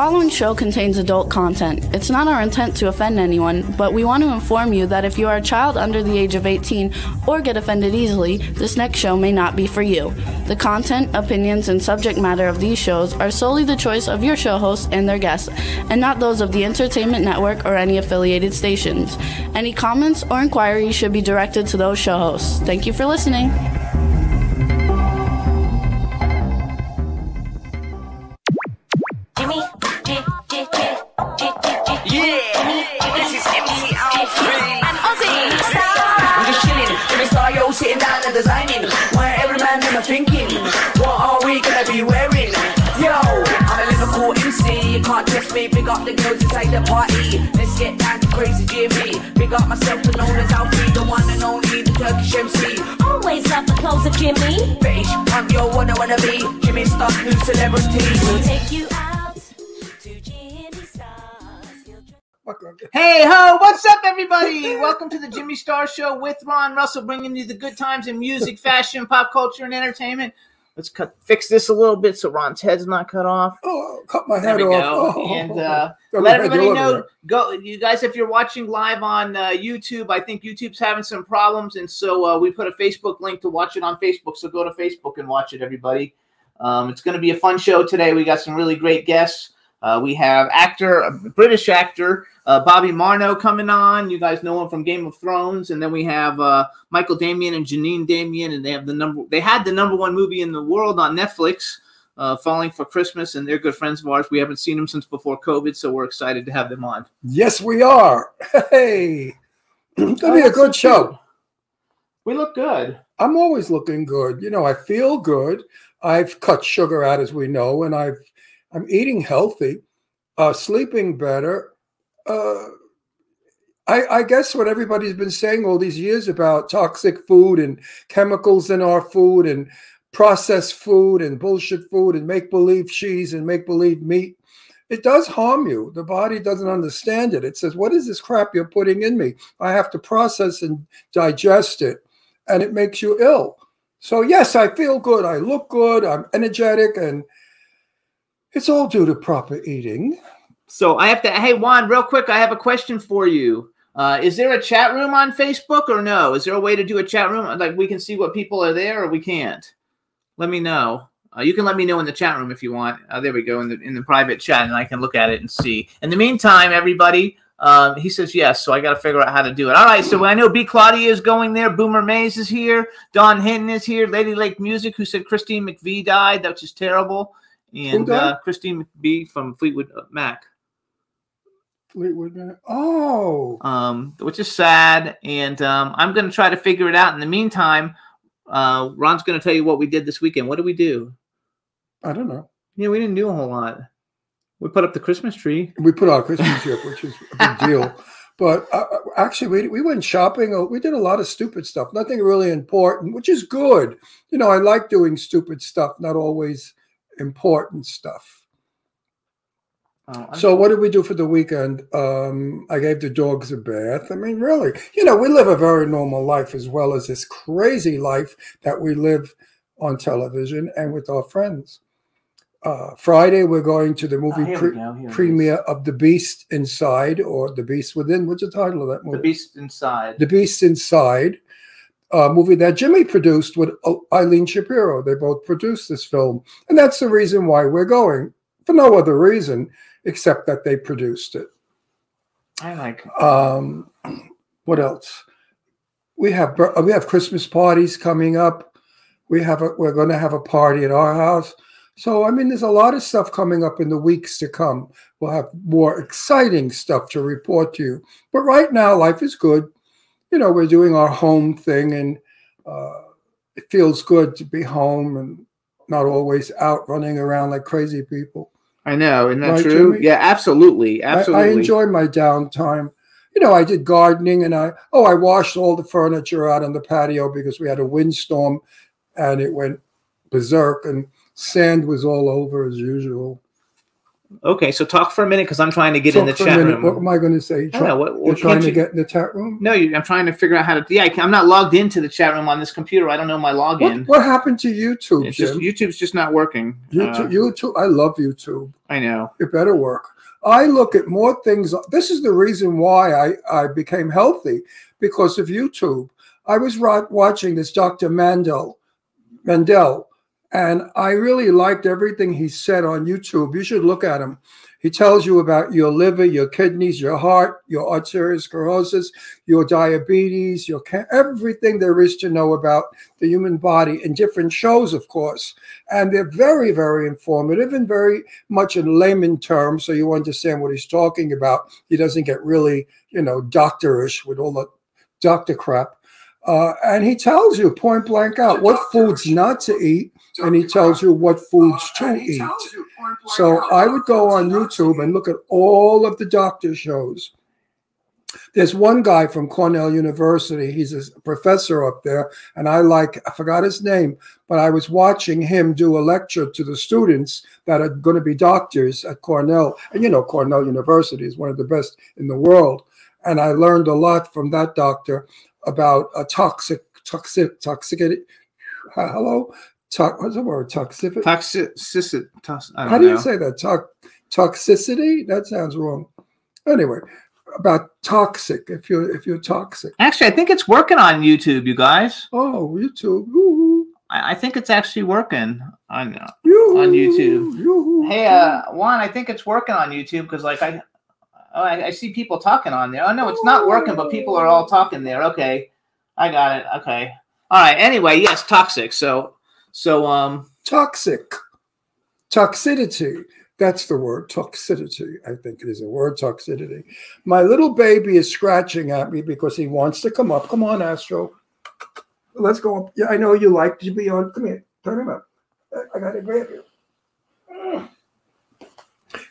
following show contains adult content. It's not our intent to offend anyone, but we want to inform you that if you are a child under the age of 18 or get offended easily, this next show may not be for you. The content, opinions, and subject matter of these shows are solely the choice of your show hosts and their guests, and not those of the Entertainment Network or any affiliated stations. Any comments or inquiries should be directed to those show hosts. Thank you for listening. Sitting down and designing, why every man them are thinking, what are we gonna be wearing? Yo, I'm a Liverpool MC, you can't test me. Big up the girls inside the party, let's get down to crazy Jimmy. Big up myself and known as Alfie, the one and only, the Turkish MC. Always love the clothes of Jimmy. Bitch, I'm your one I wanna be, Jimmy Star, new celebrity. We'll take you out to Jimmy Star's. Hey ho, what's up everybody? Welcome to the Jimmy Star Show with Ron Russell, bringing you the good times in music, fashion, pop culture, and entertainment. Let's fix this a little bit so Ron's head's not cut off. Oh, cut my head off. Oh, and let everybody know, you guys, if you're watching live on YouTube, I think YouTube's having some problems, and so we put a Facebook link to watch it on Facebook, so go to Facebook and watch it, everybody. It's going to be a fun show today. We got some really great guests. We have British actor, Bobby Marno coming on. You guys know him from Game of Thrones. And then we have Michael Damian and Janine Damian, and they had the #1 movie in the world on Netflix, Falling for Christmas, and they're good friends of ours. We haven't seen them since before COVID, so we're excited to have them on. Yes, we are. Hey, it's going to be a good show. We look good. I'm always looking good. You know, I feel good. I've cut sugar out, as we know, and I'm eating healthy, sleeping better. I guess what everybody's been saying all these years about toxic food and chemicals in our food and processed food and bullshit food and make-believe cheese and make-believe meat, it does harm you. The body doesn't understand it. It says, what is this crap you're putting in me? I have to process and digest it, and it makes you ill. So yes, I feel good. I look good. I'm energetic, and it's all due to proper eating. So I have to, hey, Juan, real quick, I have a question for you. Is there a chat room on Facebook or no? Is there a way to do a chat room? Like we can see what people are there or we can't? Let me know. You can let me know in the chat room if you want. There we go, in the private chat, and I can look at it and see. In the meantime, everybody, he says yes, so I got to figure out how to do it. All right, so I know B. Claudia is going there. Boomer Mays is here. Don Hinton is here. Lady Lake Music, who said Christine McVie died. That's just terrible. And Christine McVie from Fleetwood Mac. Fleetwood Mac. Oh. Which is sad. And I'm going to try to figure it out. In the meantime, Ron's going to tell you what we did this weekend. What did we do? I don't know. Yeah, we didn't do a whole lot. We put up the Christmas tree. We put our Christmas tree up, which is a big deal. But actually, we went shopping. We did a lot of stupid stuff. Nothing really important, which is good. You know, I like doing stupid stuff, not always important stuff. So what did we do for the weekend? I gave the dogs a bath. I mean, really, you know, we live a very normal life as well as this crazy life that we live on television and with our friends. Friday, we're going to the movie premiere of The Beast Inside, or The Beast Within. What's the title of that movie? The Beast Inside. The Beast Inside. Movie that Jimmy produced with Eileen Shapiro. They both produced this film. And that's the reason why we're going, for no other reason except that they produced it. I like it. What else? We have Christmas parties coming up. We're going to have a party at our house. So, I mean, there's a lot of stuff coming up in the weeks to come. We'll have more exciting stuff to report to you. But right now, life is good. You know, we're doing our home thing, and it feels good to be home and not always out running around like crazy people. I know. Isn't that true? Jimmy? Yeah, absolutely. Absolutely. I enjoy my downtime. You know, I did gardening, and I washed all the furniture out on the patio because we had a windstorm and it went berserk, and sand was all over as usual. Okay, so talk for a minute because I'm trying to get in the Talk for a chat minute. room. What am I going to say? I don't know, what You're trying can't to you- get in the chat room? No, I'm trying to figure out how to. Yeah, I'm not logged into the chat room on this computer. I don't know my login. What happened to YouTube, It's just Jim? YouTube's just not working. YouTube. I love YouTube. I know. It better work. I look at more things. This is the reason why I became healthy, because of YouTube. I was watching this Dr. Mendel, and I really liked everything he said on YouTube. You should look at him. He tells you about your liver, your kidneys, your heart, your arteriosclerosis, your diabetes, everything there is to know about the human body in different shows, of course. And they're very, very informative and very much in layman terms, so you understand what he's talking about. He doesn't get really, doctorish with all the doctor crap. And he tells you point blank out what foods not to eat, and he tells you what foods to eat. So I would go on YouTube and look at all of the doctor shows. There's one guy from Cornell University. He's a professor up there, and I forgot his name, but I was watching him do a lecture to the students that are going to be doctors at Cornell. And Cornell University is one of the best in the world. And I learned a lot from that doctor about toxicity. Hello? What's the word? Toxicity? Toxicity. How do you say that? Toxicity? That sounds wrong. Anyway, about toxic, if you're toxic. Actually, I think it's working on YouTube, you guys. Oh, YouTube. Woo-hoo. I think it's actually working on Yoo-hoo. YouTube. Yoo-hoo. Hey, Juan, I think it's working on YouTube because I see people talking on there. Oh, no, it's not working, but people are all talking there. Okay. I got it. Okay. All right. Anyway, yes, toxic. So toxic. Toxicity. That's the word, toxicity. I think it is a word, toxicity. My little baby is scratching at me because he wants to come up. Come on, Astro. Let's go up. Yeah, I know you like to be on. Come here. Turn him up. I got to grab you.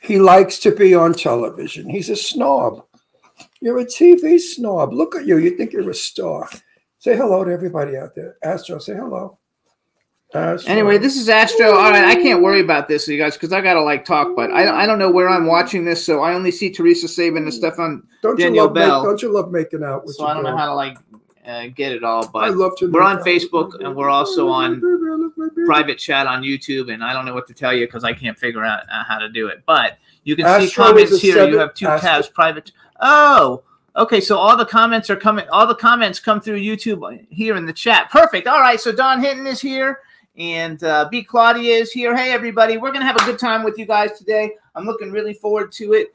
He likes to be on television. He's a snob. You're a TV snob. Look at you. You think you're a star. Say hello to everybody out there. Astro, say hello. Astro. anyway, this is Astro. All right, I can't worry about this, you guys, because I gotta talk, but I don't know where I'm watching this, so I only see Teresa Saban and stuff on Danielle Bell. Don't you love making out with so I don't know how to get it all, but I love to we're on Facebook and we're also on private chat on YouTube, and I don't know what to tell you because I can't figure out how to do it. But you can see comments here. You have 2 tabs, private. Oh, okay. So all the comments are coming. All the comments come through YouTube here in the chat. Perfect. All right. So Don Hinton is here. And B. Claudia is here. Hey, everybody. We're going to have a good time with you guys today. I'm looking really forward to it.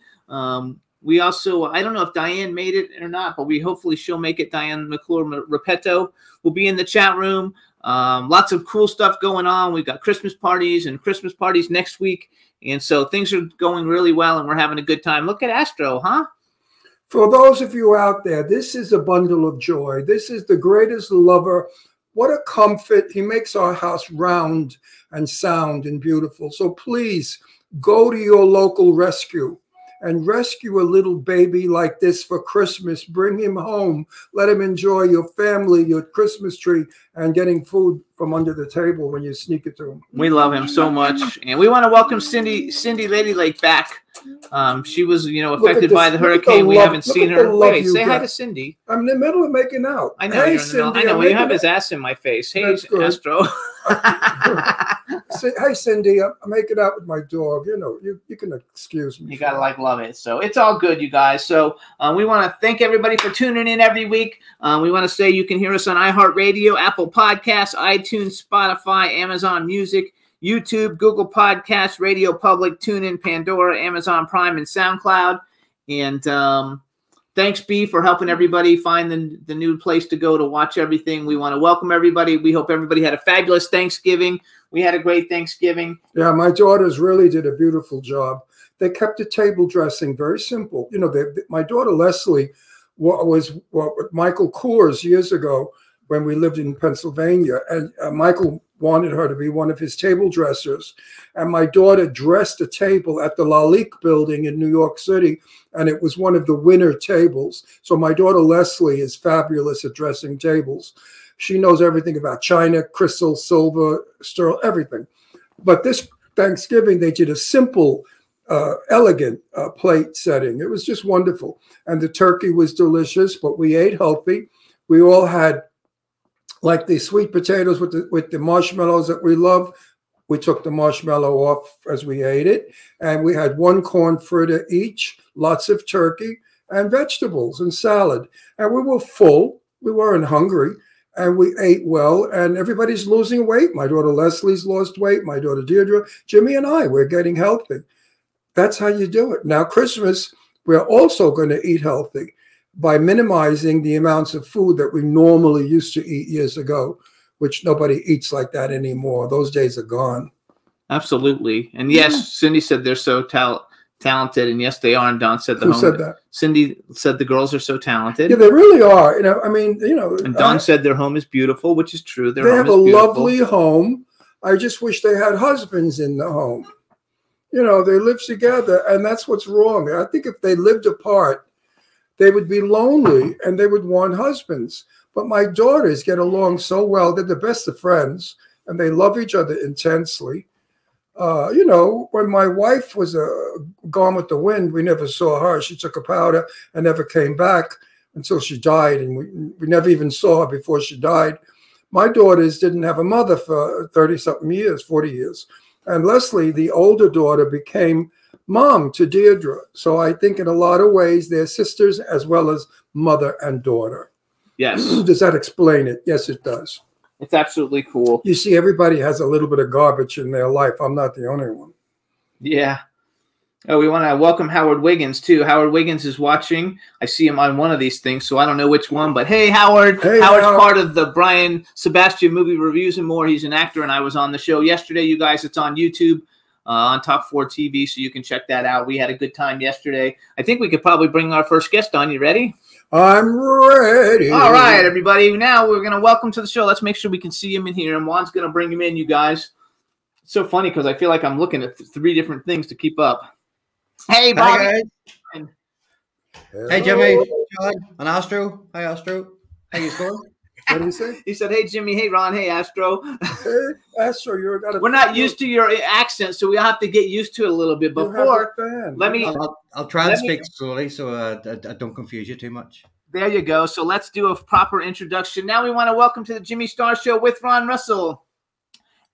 We also, I don't know if Diane made it or not, but hopefully she'll make it. Diane McClure-Repetto will be in the chat room. Lots of cool stuff going on. We've got Christmas parties next week. And so things are going really well, and we're having a good time. Look at Astro, huh? For those of you out there, this is a bundle of joy. This is the greatest lover. What a comfort. He makes our house round and sound and beautiful. So please go to your local rescue and rescue a little baby like this for Christmas. Bring him home. Let him enjoy your family, your Christmas tree, and getting food from under the table when you sneak it to him. We love him so much. And we want to welcome Cindy Lady Lake back. She was, affected by the hurricane. We haven't seen her. Wait, say hi to Cindy. I'm in the middle of making out. I know. Hey, Cindy. I know. You have his ass in my face. Hey, Astro. Hey, Cindy, I'm making out with my dog. You can excuse me. You got to love it. So it's all good, you guys. So we want to thank everybody for tuning in every week. We want to say you can hear us on iHeartRadio, Apple Podcasts, iTunes, Spotify, Amazon Music, YouTube, Google Podcasts, Radio Public, TuneIn, Pandora, Amazon Prime, and SoundCloud. And thanks, B, for helping everybody find the new place to go to watch everything. We want to welcome everybody. We hope everybody had a fabulous Thanksgiving. We had a great Thanksgiving. Yeah, my daughters really did a beautiful job. They kept the table dressing very simple. My daughter Leslie was with Michael Kors years ago when we lived in Pennsylvania, and Michael wanted her to be one of his table dressers. And my daughter dressed a table at the Lalique building in New York City, and it was one of the winner tables. So my daughter Leslie is fabulous at dressing tables. She knows everything about china, crystal, silver, sterling, everything. But this Thanksgiving, they did a simple elegant plate setting. It was just wonderful. And the turkey was delicious, but we ate healthy. We all had like the sweet potatoes with the marshmallows that we love. We took the marshmallow off as we ate it. And we had one corn fritter each, lots of turkey and vegetables and salad. And we were full. We weren't hungry. And we ate well, and everybody's losing weight. My daughter Leslie's lost weight. My daughter Deirdre, Jimmy and I, we're getting healthy. That's how you do it. Now, Christmas, we're also going to eat healthy by minimizing the amounts of food that we normally used to eat years ago, which nobody eats like that anymore. Those days are gone. Absolutely. And yes, Cindy said they're so talented, and yes, they are. And Don said Who said that? Cindy said the girls are so talented. Yeah, they really are. You know, I mean, you know. And Don said their home is beautiful, which is true. They have a lovely home. I just wish they had husbands in the home. You know, they live together, and that's what's wrong. I think if they lived apart, they would be lonely, and they would want husbands. But my daughters get along so well. They're the best of friends, and they love each other intensely. You know, when my wife was gone with the wind, we never saw her. She took a powder and never came back until she died. And we never even saw her before she died. My daughters didn't have a mother for 30-something years, 40 years. And Leslie, the older daughter, became mom to Deirdre. So I think in a lot of ways, they're sisters as well as mother and daughter. Yes. Does that explain it? Yes, it does. It's absolutely cool. You see, everybody has a little bit of garbage in their life. I'm not the only one. Yeah. Oh, we want to welcome Howard Wiggins, too. Howard Wiggins is watching. I see him on one of these things, so I don't know which one. But hey, Howard. Hey, Howard's part of the Brian Sebastian Movie Reviews and More. He's an actor, and I was on the show yesterday. You guys, it's on YouTube, on Top 4 TV, so you can check that out. We had a good time yesterday. I think we could probably bring our first guest on. You ready? I'm ready. All right, everybody. Now we're going to welcome to the show. Let's make sure we can see him in here. And Juan's going to bring him in, you guys. It's so funny because I feel like I'm looking at 3 different things to keep up. Hey, Bobby. Hi, guys. Hey, Jimmy. John, and Astro. Hi, Astro. How you going? What did he say? He said, hey, Jimmy. Hey, Ron. Hey, Astro. Hey, Astro, you're got a We're not used to your accent, so we have to get used to it a little bit. Before, let me. I'll try and speak slowly so I don't confuse you too much. There you go. So let's do a proper introduction. Now we want to welcome to the Jimmy Star Show with Ron Russell,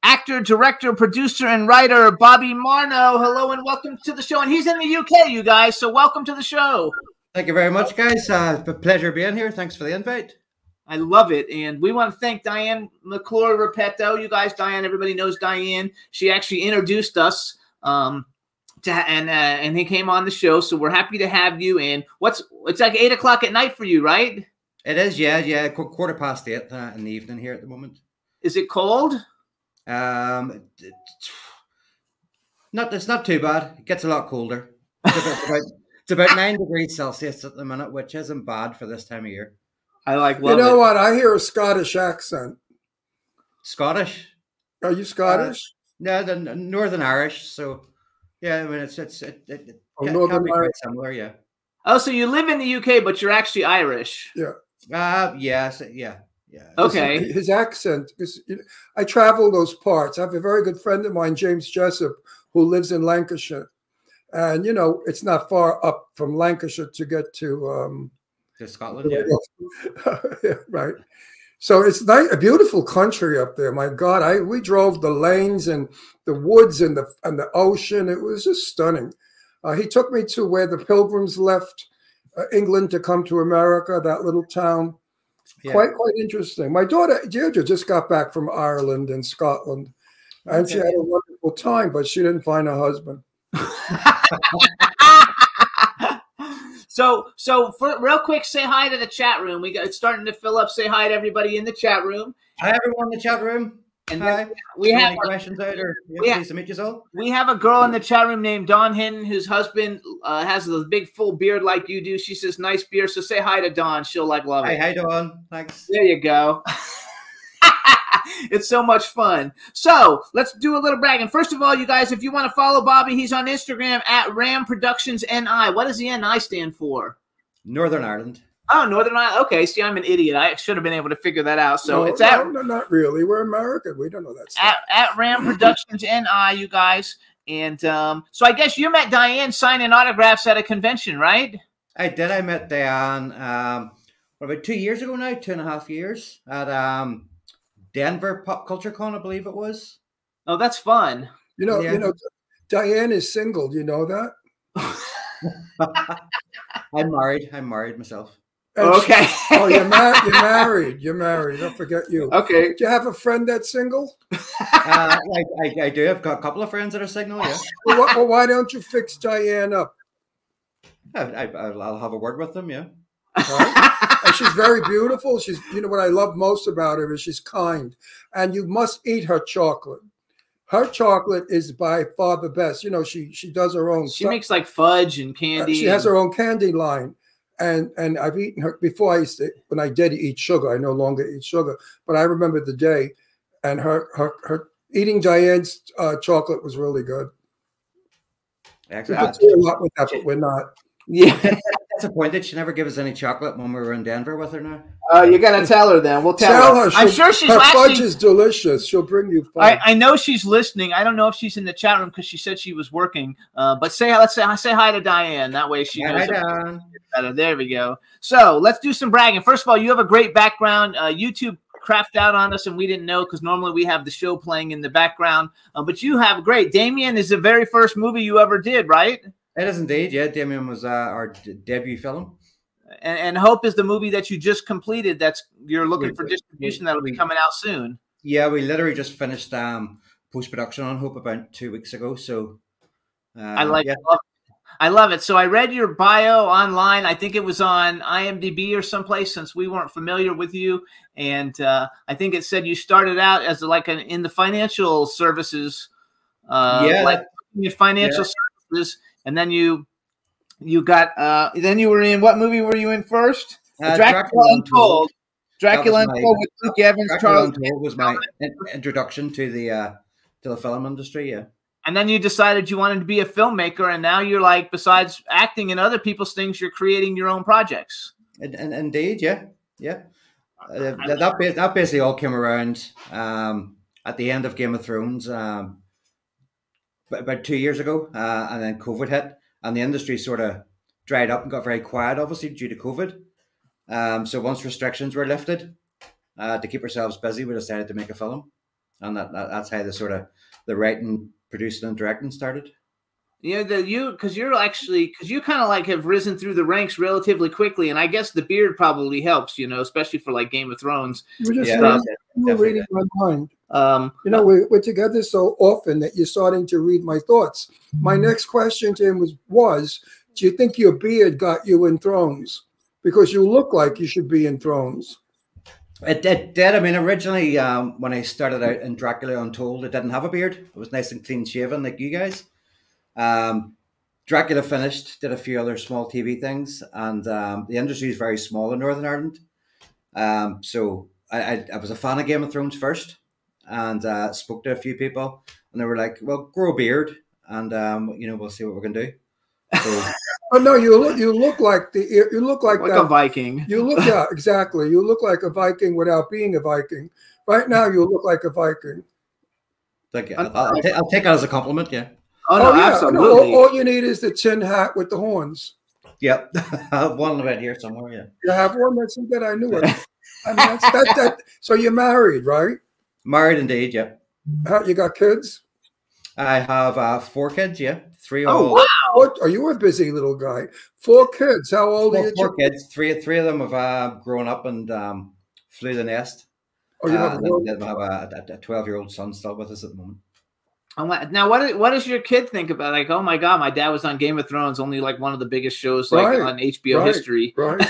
actor, director, producer, and writer Bobby Marno. Hello and welcome to the show. And he's in the UK, you guys. So welcome to the show. Thank you very much, guys. It's a pleasure being here. Thanks for the invite. I love it. And we want to thank Diane McClure Repetto. You guys, Diane, everybody knows Diane. She actually introduced us and he came on the show. So we're happy to have you. And it's like 8 o'clock at night for you, right? It is, yeah. 8:15 in the evening here at the moment. Is it cold? It's not too bad. It gets a lot colder. It's about 9 degrees Celsius at the minute, which isn't bad for this time of year. I love You know what? I hear a Scottish accent. Scottish? Are you Scottish? No, the Northern Irish. So, yeah, I mean, it Northern can be quite Irish. similar, yeah. Oh, so you live in the UK, but you're actually Irish. Yeah. Yes, yeah. Okay. His accent, because I travel those parts. I have a very good friend of mine, James Jessup, who lives in Lancashire. And, you know, it's not far up from Lancashire to get to Scotland, yeah. yeah, right. So it's nice, a beautiful country up there. My God, we drove the lanes and the woods and the ocean. It was just stunning. He took me to where the Pilgrims left England to come to America, that little town. Yeah. Quite interesting. My daughter Deirdre just got back from Ireland and Scotland, and she had a wonderful time, but she didn't find a husband. So for real quick, say hi to the chat room. It's starting to fill up. Say hi to everybody in the chat room. Hi everyone in the chat room. And hi. We have questions out or pleased to meet you all. We have a girl in the chat room named Dawn Hinton, whose husband has a big full beard like you do. She says nice beard. So say hi to Dawn. She'll love it. Hi Dawn. Thanks. There you go. It's so much fun. So let's do a little bragging. First of all, you guys, if you want to follow Bobby, he's on Instagram at Ram Productions NI. What does the NI stand for? Northern Ireland. Oh, Northern Ireland. Okay, see, I'm an idiot. I should have been able to figure that out. So no, not really. We're American. We don't know that stuff. At Ram Productions NI, you guys. And so I guess you met Diane signing autographs at a convention, right? I did. I met Diane about 2 years ago now, 2.5 years at Denver Pop Culture Con, I believe it was. Oh, that's fun. You know, Diane is single. Do you know that? I'm married myself. And Okay. you're married. You're married. Don't forget you. Okay. Do you have a friend that's single? I do. I've got a couple of friends that are single. Yeah. Well, why don't you fix Diane up? I'll have a word with them. Yeah. Right? And she's very beautiful. She's, what I love most about her is she's kind, and you must eat her chocolate. Her chocolate is by far the best. She does her own. She makes like fudge and candy. She has her own candy line. And I've eaten her before. When I did eat sugar, I no longer eat sugar, but I remember the day, and her eating Diane's chocolate was really good. Actually, we could do a lot with that, but we're not. Yeah, disappointed she never gave us any chocolate when we were in Denver with her now. You gotta tell her then. We'll tell her. I'm sure she's her actually, fudge is delicious. She'll bring you fudge. I know she's listening. I don't know if she's in the chat room because she said she was working. But let's say hi to Diane. That way she knows. Better. There we go. So let's do some bragging. First of all, you have a great background. YouTube crapped out on us and we didn't know because normally we have the show playing in the background. But you have great. Damien is the very first movie you ever did, right? It is indeed. Yeah, Damien was our debut film. And Hope is the movie that you just completed. You're looking for distribution that'll be coming out soon. Yeah, we literally just finished post-production on Hope about 2 weeks ago. So I love it. So I read your bio online. I think it was on IMDb or someplace since we weren't familiar with you. And I think it said you started out as in the financial services. Financial services. And then you got then you were in, what movie were you in first? Dracula Untold. Dracula Untold with Luke Evans. Dracula Untold was my introduction to the film industry. Yeah. And then you decided you wanted to be a filmmaker, and now you're like, besides acting in other people's things, you're creating your own projects. And indeed, yeah. That basically all came around at the end of Game of Thrones about 2 years ago, and then COVID hit, and the industry sort of dried up and got very quiet, obviously due to COVID. So once restrictions were lifted, to keep ourselves busy, we decided to make a film, and that's how the writing, producing, and directing started. Because you kind of like have risen through the ranks relatively quickly, and I guess the beard probably helps, especially for like Game of Thrones. You're reading my mind. We're together so often that you're starting to read my thoughts. My next question to him was, do you think your beard got you in Thrones? Because you look like you should be in Thrones. It did. I mean, originally, when I started out in Dracula Untold, I didn't have a beard. It was nice and clean shaven like you guys. Dracula finished, did a few other small TV things, and the industry is very small in Northern Ireland. So I was a fan of Game of Thrones first, and spoke to a few people, and they were like, "Well, grow a beard, and we'll see what we can do." So, oh no, you look like a Viking. Exactly. You look like a Viking without being a Viking. Right now, you look like a Viking. I'll take that as a compliment. Yeah. Oh no, absolutely. No, all you need is the tin hat with the horns. Yep, I have one right here somewhere. Yeah. You have one? That's that I knew it. I mean, that. So you're married, right? Married indeed. Yeah. You got kids? I have 4 kids. Yeah, 3 Oh, old. wow! Are you a busy little guy? 4 kids. How old are you? 4 kids. Three of them have grown up and flew the nest. Oh, you have a 12-year-old son still with us at the moment. Now, what does your kid think about? Like, oh my God, my dad was on Game of Thrones, only like one of the biggest shows on HBO history. Right.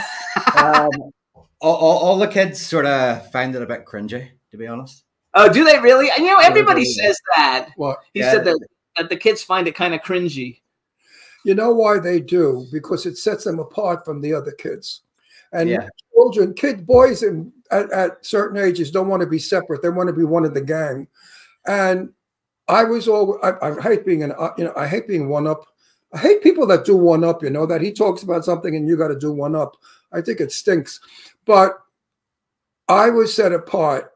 All the kids sort of find it a bit cringy, to be honest. Oh, do they really? Everybody says that. What? He said that the kids find it kind of cringy. You know why they do? Because it sets them apart from the other kids. And boys at certain ages don't want to be separate. They want to be one of the gang. And I hate being I hate being one up. I hate people that do one up, that he talks about something and you got to do one up. I think it stinks. But I was set apart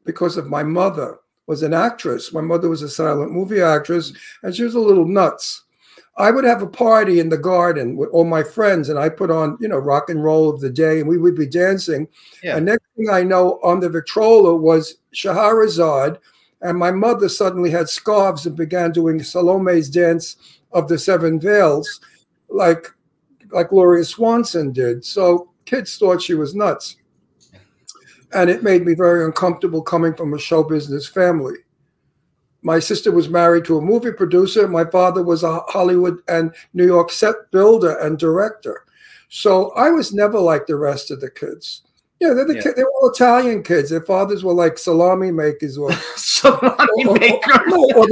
because of my mother, was an actress. My mother was a silent movie actress, and she was a little nuts. I would have a party in the garden with all my friends, and I put on, you know, rock and roll of the day, and we would be dancing. Yeah. And next thing I know, on the Victrola was Scheherazade, and my mother suddenly had scarves and began doing Salome's dance of the Seven Veils, like Gloria Swanson did. So kids thought she was nuts. And it made me very uncomfortable coming from a show business family. My sister was married to a movie producer. My father was a Hollywood and New York set builder and director. So I was never like the rest of the kids. Yeah, they're the they were all Italian kids. Their fathers were like salami makers or Salami makers. or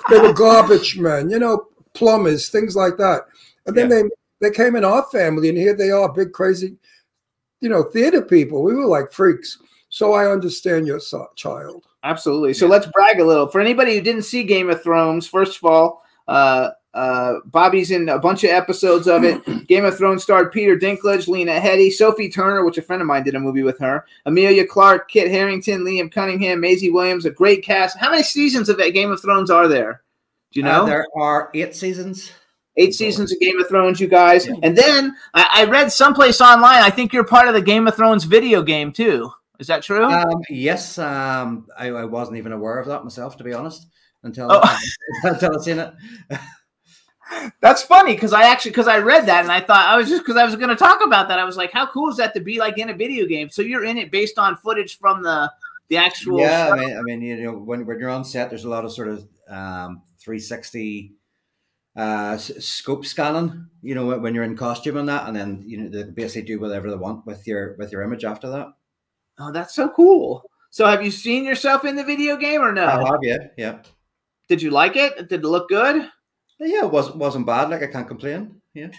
they were garbage men, you know, plumbers, things like that. And then they came in our family, and here they are, big crazy, you know, theater people. We were like freaks. So I understand your child. Absolutely. So let's brag a little. For anybody who didn't see Game of Thrones, first of all, Bobby's in a bunch of episodes of it. Game of Thrones starred Peter Dinklage, Lena Headey, Sophie Turner, which a friend of mine did a movie with her, Amelia Clark, Kit Harington, Liam Cunningham, Maisie Williams, a great cast. How many seasons of that Game of Thrones are there? Do you know? There are 8 seasons. 8 seasons of Game of Thrones, you guys. Yeah. And then I read someplace online, I think you're part of the Game of Thrones video game too. Is that true? Yes. I wasn't even aware of that myself, to be honest, until until I seen it. That's funny because I read that and I thought I was going to talk about that. I was like, how cool is that to be like in a video game? So you're in it based on footage from the actual. Yeah, I mean, you know, when you're on set, there's a lot of sort of 360 scope scanning. You know, when you're in costume and that, and then you know they basically do whatever they want with your image after that. Oh, that's so cool. So have you seen yourself in the video game or no? I have, yeah. Did you like it? Did it look good? Yeah, it wasn't bad. Like, I can't complain. Yeah.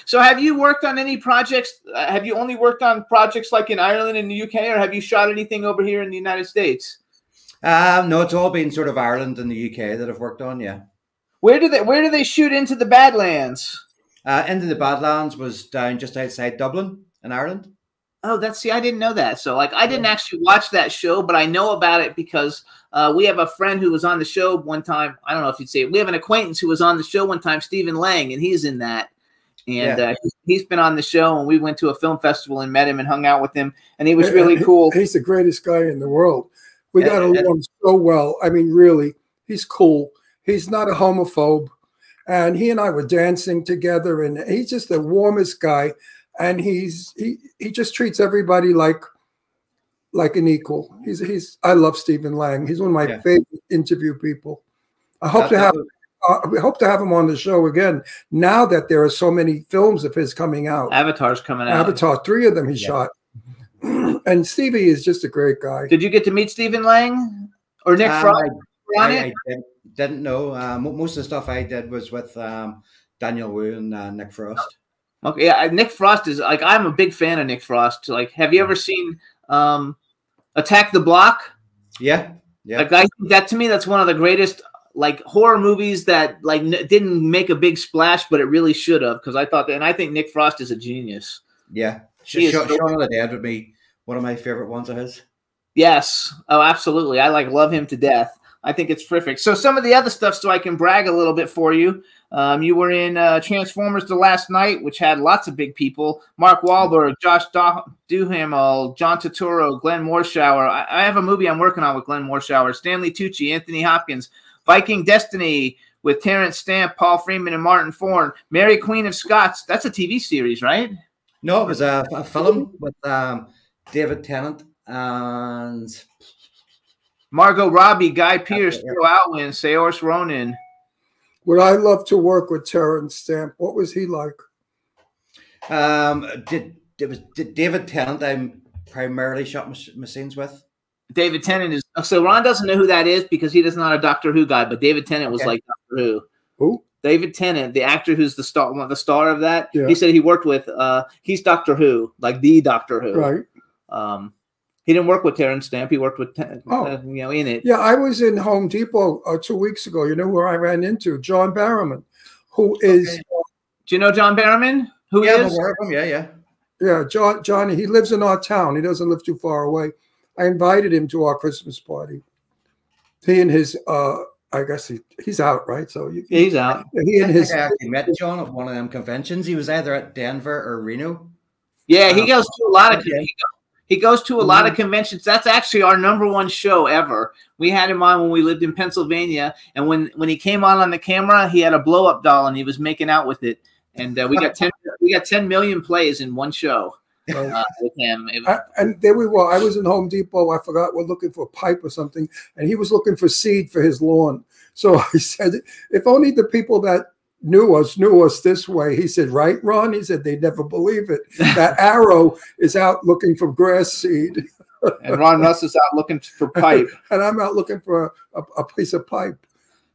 So have you worked on any projects? Have you only worked on projects like in Ireland and the UK, or have you shot anything over here in the United States? No, it's all been sort of Ireland and the UK that I've worked on, yeah. Where do they shoot Into the Badlands? Into the Badlands was down just outside Dublin in Ireland. Oh, I didn't know that. So, like, I didn't actually watch that show, but I know about it because we have a friend who was on the show one time. I don't know if you'd say it. We have an acquaintance who was on the show one time, Stephen Lang, and he's in that. And he's been on the show, and we went to a film festival and met him and hung out with him, and he was really cool. He's the greatest guy in the world. We got along so well. I mean, really, he's cool. He's not a homophobe. And he and I were dancing together, and he's just the warmest guy. And he just treats everybody like an equal. I love Stephen Lang. He's one of my favorite interview people. I hope to have him on the show again now that there are so many films of his coming out. Avatar's coming out. Avatar, 3 of them he shot. And Stevie is just a great guy. Did you get to meet Stephen Lang or Nick Frost? I didn't know. Most of the stuff I did was with Daniel Wu and Nick Frost. Okay, yeah, Nick Frost is like, I'm a big fan of Nick Frost. Like, have you ever seen Attack the Block? Yeah. Like, I think that, to me, that's one of the greatest like horror movies that like didn't make a big splash, but it really should have, because I thought that, and I think Nick Frost is a genius. Yeah, Shaun of the Dead would be one of my favorite ones of his. Yes, oh, absolutely. I love him to death. I think it's terrific. So some of the other stuff, so I can brag a little bit for you. You were in Transformers: The Last Knight, which had lots of big people. Mark Wahlberg, Josh Duhamel, John Turturro, Glenn Morshower. I have a movie I'm working on with Glenn Morshower. Stanley Tucci, Anthony Hopkins. Viking Destiny with Terrence Stamp, Paul Freeman, and Martin Fourn. Mary Queen of Scots. That's a TV series, right? No, it was a film with David Tennant and Margot Robbie, Guy Pearce, Joe Alwyn, Saoirse Ronan. Would I love to work with Terrence Stamp? What was he like? Did David Tennant I primarily shot my scenes with? David Tennant is, so Ron doesn't know who that is because he is not a Doctor Who guy, but David Tennant was like Doctor Who. Who? David Tennant, the actor who's the star of that. Yeah. He said he worked with he's Doctor Who, like the Doctor Who. Right. He didn't work with Terrence Stamp. He worked with in it. Yeah, I was in Home Depot 2 weeks ago. You know who I ran into? John Barrowman, who is. Do you know John Barrowman? Who is? I'm aware of him. Yeah. Yeah, Johnny. He lives in our town. He doesn't live too far away. I invited him to our Christmas party. He and his, I guess he's out, right? So he's out. He and his. I actually met John at one of them conventions. He was either at Denver or Reno. Yeah, he goes to a lot of he goes to a lot of conventions. That's actually our #1 show ever. We had him on when we lived in Pennsylvania, and when he came on the camera, he had a blow up doll and he was making out with it. And we got 10 million plays in one show with him. And there we were. I was in Home Depot. I forgot we're looking for a pipe or something, and he was looking for seed for his lawn. So I said, if only the people that knew us this way. He said, right, Ron? He said, they'd never believe it. That arrow is out looking for grass seed. And Ron Russ is out looking for pipe. And I'm out looking for a piece of pipe.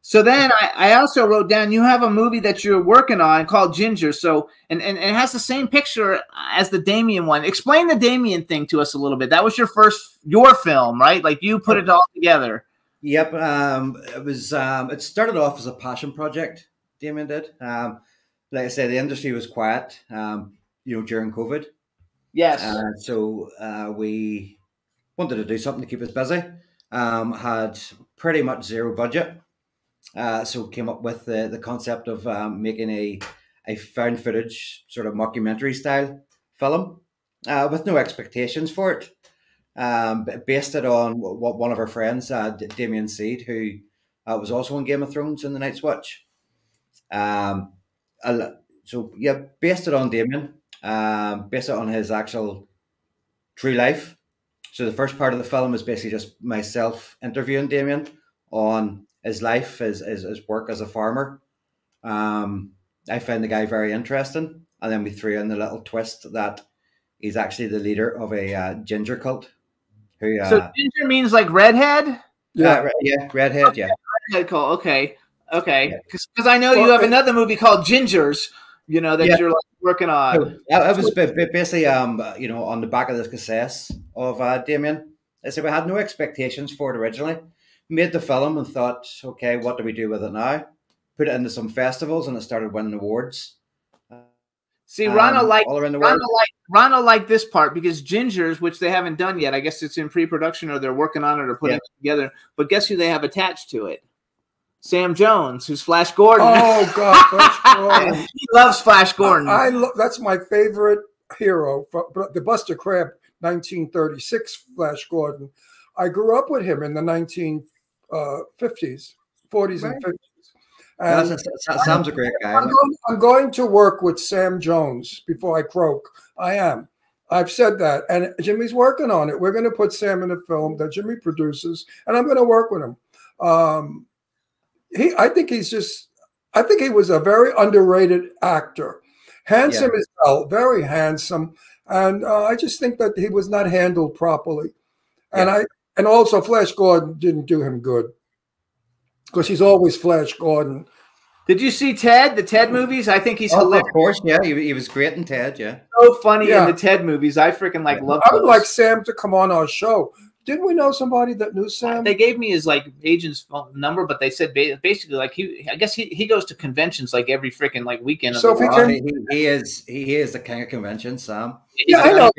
So then I also wrote down, you have a movie that you're working on called Ginger. So, and it has the same picture as the Damien one. Explain the Damien thing to us a little bit. That was your film, right? Like you put it all together. Yep. It started off as a passion project. Damien did. Like I said, the industry was quiet, during COVID. Yes. So we wanted to do something to keep us busy. Had pretty much zero budget. So came up with the concept of making a found footage sort of mockumentary style film with no expectations for it. Based it on what one of our friends, Damien Seed, who was also on Game of Thrones in the Night's Watch. Based it on Damien, based it on his actual true life. So the first part of the film is basically just myself interviewing Damien on his life, his work as a farmer. I found the guy very interesting, and then we threw in the little twist that he's actually the leader of a ginger cult. So ginger means like redhead? Yeah, redhead. Okay, yeah, redhead cult. Okay. Because I know you have another movie called Gingers, that you're working on. That was basically on the back of the cassette of Damien. I said we had no expectations for it originally. Made the film and thought, okay, what do we do with it now? Put it into some festivals and it started winning awards. See, Ronald all around the world. Ronald liked this part because Gingers, which they haven't done yet, I guess it's in pre-production or they're working on it or putting it together. But guess who they have attached to it? Sam Jones, who's Flash Gordon. Oh God, Flash Gordon! He loves Flash Gordon. That's my favorite hero. The Buster Crabbe, 1936 Flash Gordon. I grew up with him in the 1950s, 40s, and 50s. And Sam's a great guy. I'm going to work with Sam Jones before I croak. I am. I've said that, and Jimmy's working on it. We're going to put Sam in a film that Jimmy produces, and I'm going to work with him. I think he was a very underrated actor. Handsome as well, very handsome. And I just think that he was not handled properly. And also Flash Gordon didn't do him good. Because he's always Flash Gordon. Did you see Ted, the Ted movies? I think he's hilarious. Of course, yeah. He was great in Ted, yeah. So funny in the Ted movies. I freaking love I would like Sam to come on our show. Didn't we know somebody that knew Sam? They gave me his agent's phone number, but they said basically I guess he goes to conventions every freaking weekend. So if he is the king of conventions, Sam. Yeah, I know.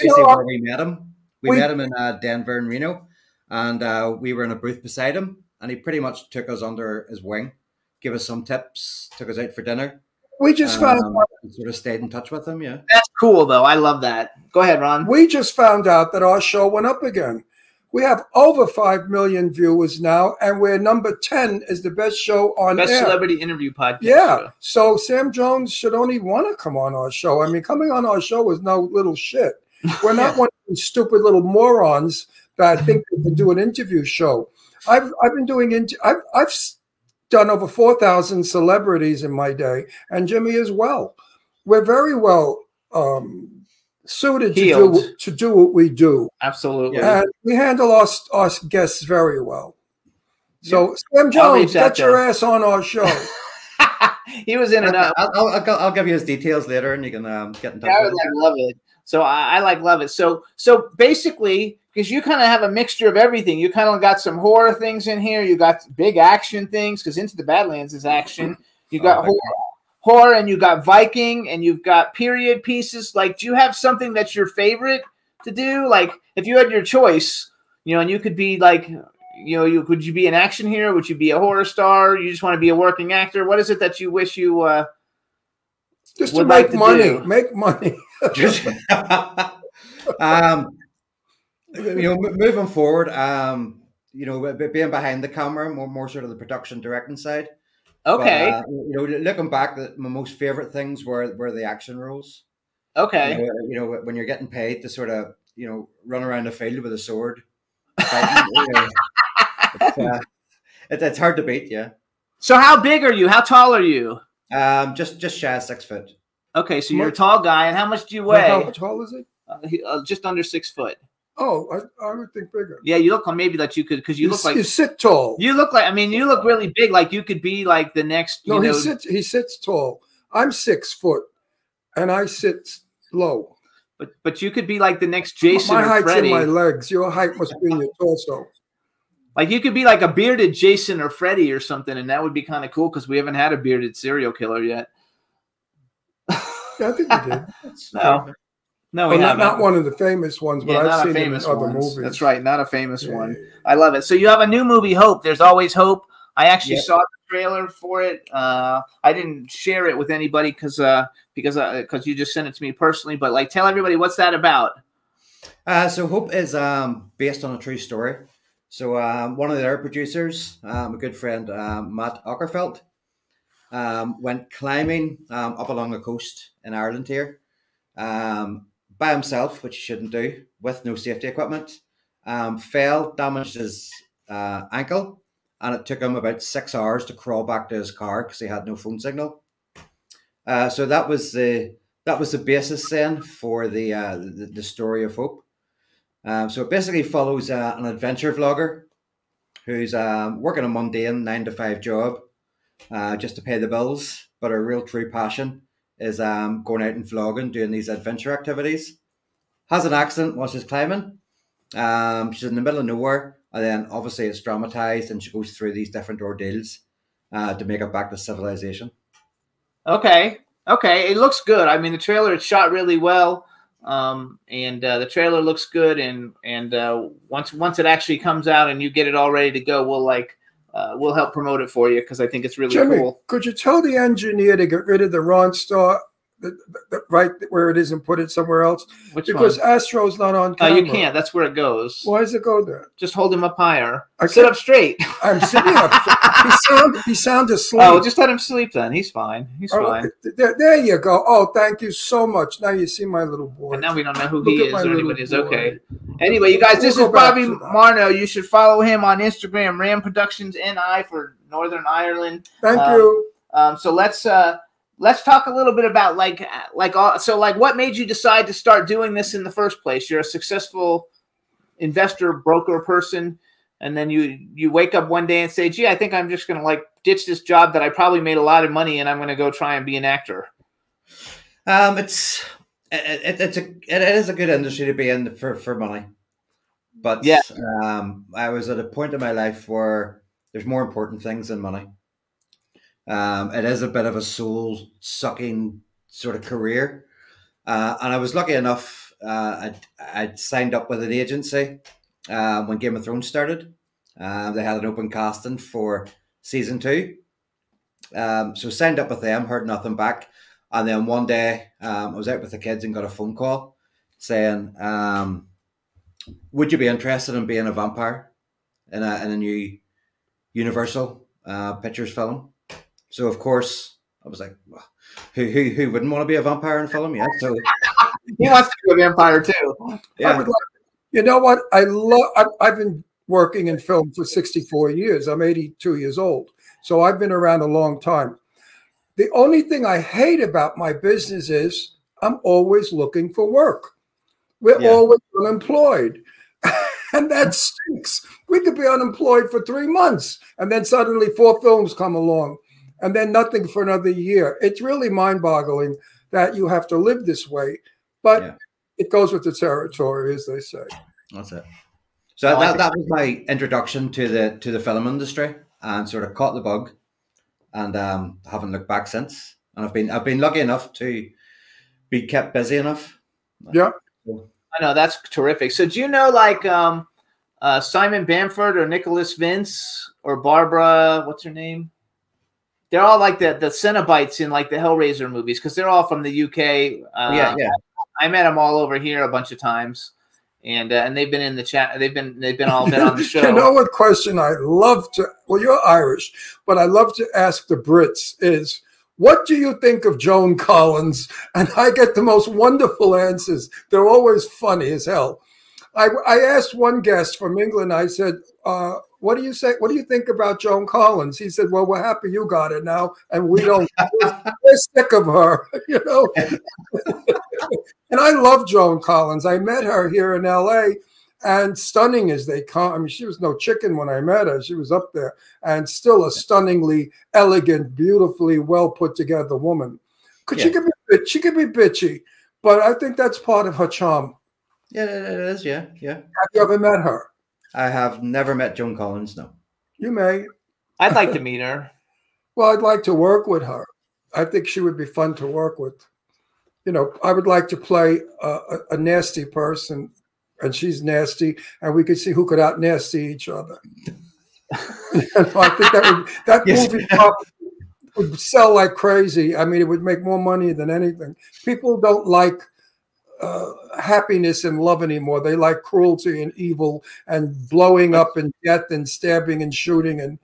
Where we met him. We met him in Denver and Reno, and we were in a booth beside him, and he pretty much took us under his wing, gave us some tips, took us out for dinner. We just found out. Sort of stayed in touch with him, yeah. That's cool, though. I love that. Go ahead, Ron. We just found out that our show went up again. We have over 5 million viewers now, and we're number 10 is the best show on Best air. celebrity interview podcast. Yeah. Show. So Sam Jones should only want to come on our show. I mean, coming on our show is no little shit. We're not one of these stupid little morons that think they can do an interview show. I've been doing I've done over 4,000 celebrities in my day, and Jimmy as well. We're very well suited to do what we do. Absolutely. And we handle our guests very well. So Sam Jones, get your ass on our show. He was in it. I'll give you his details later, and you can get in touch. I would love it. So I love it. So basically, because you kind of have a mixture of everything. You kind of got some horror things in here. You got big action things because Into the Badlands is action. You got horror, and you got Viking, and you've got period pieces. Do you have something that's your favorite to do? Like, if you had your choice, you know, and you could be like, you know, could you be an action hero? Would you be a horror star? You just want to be a working actor? What is it that you wish you just to would make like to money? do? Make money. Just, you know, moving forward, you know, being behind the camera, more sort of the production directing side. Okay. But, you know, looking back, my most favorite things were the action roles. Okay. You know, when you're getting paid to sort of, you know, run around the field with a sword. Fighting, you know, it's hard to beat, yeah. So how big are you? How tall are you? Just shy of 6 foot. Okay, so you're a tall guy, and how much do you Now, weigh? how tall is it? Just under 6 foot. Oh, I would think bigger. Yeah, you look like maybe that you could, because you look like you sit tall. you look like. I mean, you look really big. Like you could be like the next. No, You know, he sits tall. I'm 6 foot, and I sit low. but you could be like the next Jason My or height's Freddy. in my legs. Your height must be in your torso. Like you could be like a bearded Jason or Freddy or something, and that would be kind of cool because we haven't had a bearded serial killer yet. Yeah, I think we did. No, Well, we haven't. not one of the famous ones, but Yeah, I've not a seen them in famous other ones. movies. That's right, not a famous Yeah, one. yeah, yeah. I love it. So you have a new movie, Hope. There's always hope. I actually Yep. saw the trailer for it. I didn't share it with anybody because you just sent it to me personally. But like, tell everybody what's that about. So Hope is based on a true story. So one of their producers, a good friend, Matt Ockerfeld, went climbing up along the coast in Ireland here by himself, which he shouldn't do, with no safety equipment. Fell, damaged his ankle, and it took him about 6 hours to crawl back to his car because he had no phone signal. So that was the basis then for the story of Hope. So it basically follows an adventure vlogger who's working a mundane 9-to-5 job just to pay the bills, but her real true passion is going out and vlogging, doing these adventure activities. Has an accident while she's climbing. She's in the middle of nowhere, and then obviously it's dramatized, and she goes through these different ordeals to make it back to civilization. Okay, it looks good. I mean, the trailer is shot really well, and the trailer looks good. And once it actually comes out and you get it all ready to go, we'll help promote it for you because I think it's really Jimmy, cool. could you tell the engineer to get rid of the Ronstar right where it is and put it somewhere else? Because Astro's not on camera. You can't. That's where it goes. Why does it go there? Just hold him up higher. I Sit can't- up straight. I'm sitting up. He sounds asleep. Oh, just let him sleep then. He's fine. He's fine. There you go. Oh, thank you so much. Now you see my little boy. And now we don't know who Look he at is my or little anybody is. boy. Okay. Anyway, you guys, this We'll is go back Bobby to that. Marno. You should follow him on Instagram, Ram Productions NI for Northern Ireland. Thank you. So let's talk a little bit about what made you decide to start doing this in the first place? You're a successful investor, broker person, and then you wake up one day and say, "Gee, I think I'm just going to ditch this job that I probably made a lot of money, and I'm going to go try and be an actor." It is a good industry to be in for money, but yeah, I was at a point in my life where there's more important things than money. It is a bit of a soul-sucking sort of career, and I was lucky enough. I'd signed up with an agency when Game of Thrones started. They had an open casting for season 2, so signed up with them. Heard nothing back, and then one day I was out with the kids and got a phone call saying, "Would you be interested in being a vampire in a new Universal Pictures film?" So of course I was like, well, who wouldn't want to be a vampire in a film? Yeah, so he wants to be a vampire too. yeah. You know what? I've been working in film for 64 years. I'm 82 years old, so I've been around a long time. The only thing I hate about my business is I'm always looking for work. We're always unemployed. And that stinks. We could be unemployed for 3 months, and then suddenly 4 films come along, and then nothing for another year. It's really mind-boggling that you have to live this way, but it goes with the territory, as they say. That's it. So that was my introduction to the film industry, and sort of caught the bug, and haven't looked back since. And I've been lucky enough to be kept busy enough. Yeah. I know, that's terrific. So do you know like Simon Bamford or Nicholas Vince or Barbara, what's her name? They're all like the Cenobites in like the Hellraiser movies because they're all from the UK. Yeah. I met them all over here a bunch of times, and they've been in the chat. They've been all been on the show. You know what question I love to? Well, you're Irish, but I love to ask the Brits is, what do you think of Joan Collins? And I get the most wonderful answers. They're always funny as hell. I asked one guest from England, I said, what do you say? What do you think about Joan Collins? He said, well, we're happy you got it now, and we don't. We're sick of her, you know. And I love Joan Collins. I met her here in LA, and stunning as they come. I mean, she was no chicken when I met her. She was up there, and still a stunningly elegant, beautifully well put together woman. She could be bitchy, but I think that's part of her charm. Yeah, it is. Yeah. Have you ever met her? I have never met Joan Collins. No. You may. I'd like to meet her. Well, I'd like to work with her. I think she would be fun to work with. You know, I would like to play a nasty person, and she's nasty, and we could see who could out nasty each other. I think that movie would sell like crazy. I mean, it would make more money than anything. People don't like happiness and love anymore. They like cruelty and evil and blowing up and death and stabbing and shooting and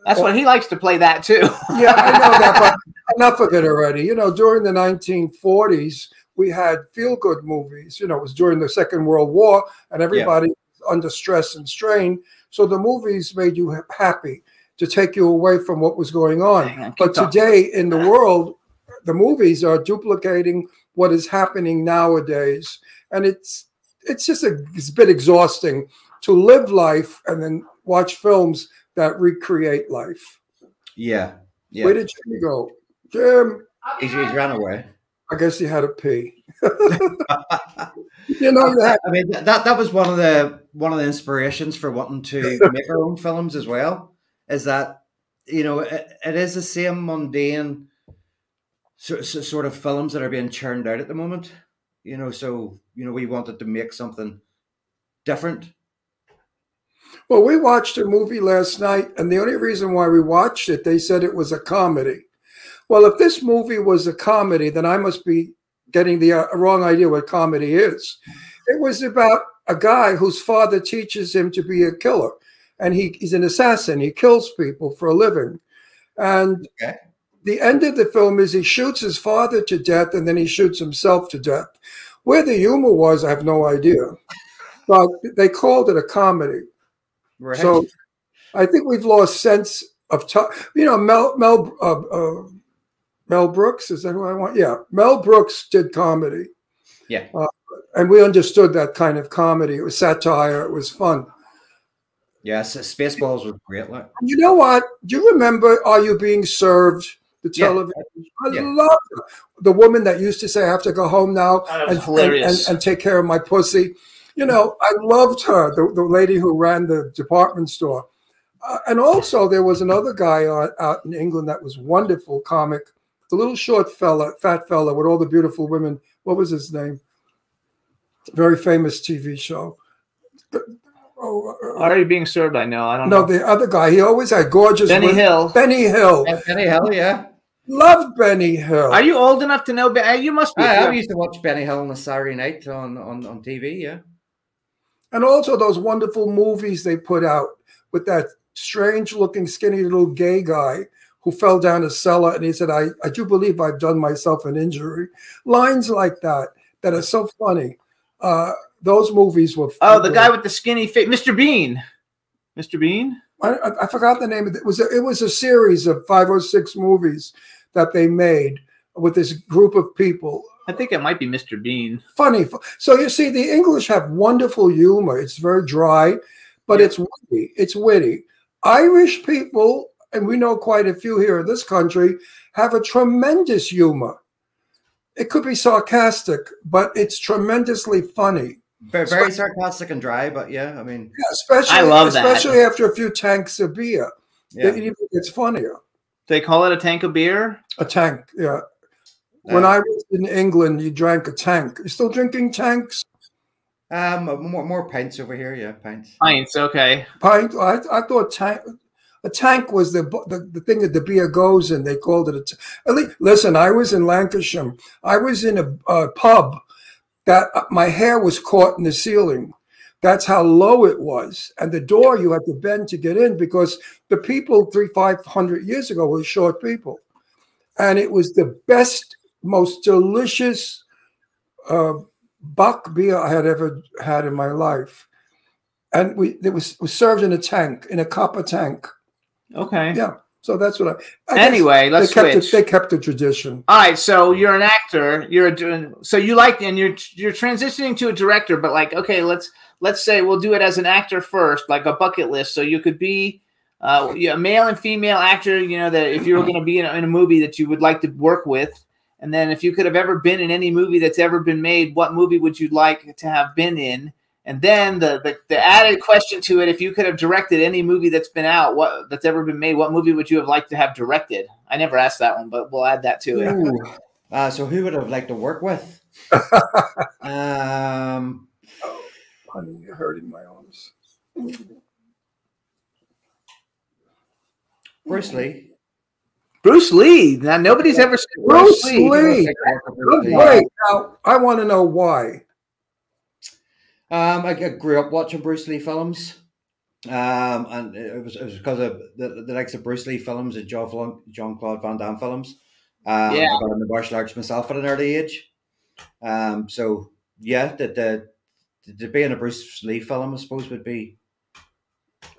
that's what he likes to play that too. Yeah, I know that, but enough of it already. You know, during the 1940s, we had feel-good movies. You know, it was during the Second World War, and everybody was under stress and strain. So the movies made you happy to take you away from what was going on. But today in the world, the movies are duplicating what is happening nowadays, and it's just it's a bit exhausting to live life and then watch films that recreate life. Yeah. Where did Jimmy go, Jim? He ran away. I guess he had to pee. You know that. I mean, that was one of the inspirations for wanting to make our own films as well. Is that, you know, it is the same mundane sort of films that are being churned out at the moment, you know, so, you know, we wanted to make something different. Well, we watched a movie last night, and the only reason why we watched it, they said it was a comedy. Well, if this movie was a comedy, then I must be getting the wrong idea what comedy is. It was about a guy whose father teaches him to be a killer, and he's an assassin. He kills people for a living. And the end of the film is he shoots his father to death, and then he shoots himself to death. Where the humor was, I have no idea. But they called it a comedy. Right. So I think we've lost sense of time. You know, Mel Brooks, is that who I want? Yeah, Mel Brooks did comedy. Yeah. And we understood that kind of comedy. It was satire. It was fun. Yes, Spaceballs was great. Like. You know what? Do you remember Are You Being Served? The television. I love her. The woman that used to say, I have to go home now and take care of my pussy. You know, I loved her, the lady who ran the department store. And also there was another guy out in England that was wonderful comic, the little short fella, fat fella with all the beautiful women. What was his name? Very famous TV show. Are You Being Served? I know. I don't know. No, the other guy. He always had gorgeous Benny women. Hill. Benny Hill. Benny Hill, yeah. Loved Benny Hill. Are you old enough to know? You must be. I used to watch Benny Hill on a Saturday night on TV, yeah. And also those wonderful movies they put out with that strange-looking, skinny little gay guy who fell down a cellar and he said, I do believe I've done myself an injury. Lines like that are so funny. Those movies were fun. Oh, the guy with the skinny face, Mr. Bean. Mr. Bean? I forgot the name of it. It was a series of 5 or 6 movies that they made with this group of people. I think it might be Mr. Bean. Funny. So you see, the English have wonderful humor. It's very dry, but it's witty. It's witty. Irish people, and we know quite a few here in this country, have a tremendous humor. It could be sarcastic, but it's tremendously funny. Very sarcastic and dry, but yeah, I mean, especially after a few tanks of beer, it even gets funnier. They call it a tank of beer. A tank, yeah. When I was in England, you drank a tank. You still drinking tanks? More pints over here. Yeah, pints. Pints, okay. Pint. I thought tank. A tank was the thing that the beer goes in. They called it at least, listen, I was in Lancashire. I was in a pub that my hair was caught in the ceiling. That's how low it was. And the door you had to bend to get in because the people 500 years ago were short people. And it was the best, most delicious Bach beer I had ever had in my life. And it was served in a tank, in a copper tank. Okay. Yeah. So that's what I anyway, let's switch. They kept the tradition. All right, so you're an actor. So you like, and you're transitioning to a director. But like, okay, let's say we'll do it as an actor first, like a bucket list. So you could be a male and female actor. You know, that if you were going to be in a movie that you would like to work with, and then if you could have ever been in any movie that's ever been made, what movie would you like to have been in? And then the added question to it: if you could have directed any movie that's been out, that's ever been made, what movie would you have liked to have directed? I never asked that one, but we'll add that to it. So who would I have liked to work with? Honey, you're hurting my arms. Bruce Lee. Bruce Lee. Now nobody's ever said Bruce Lee. Wait, now I want to know why. I grew up watching Bruce Lee films, and it was because of the likes of Bruce Lee films and Jean-Claude Van Damme films. I got into martial arts myself at an early age. So yeah, the be in a Bruce Lee film, I suppose, would be.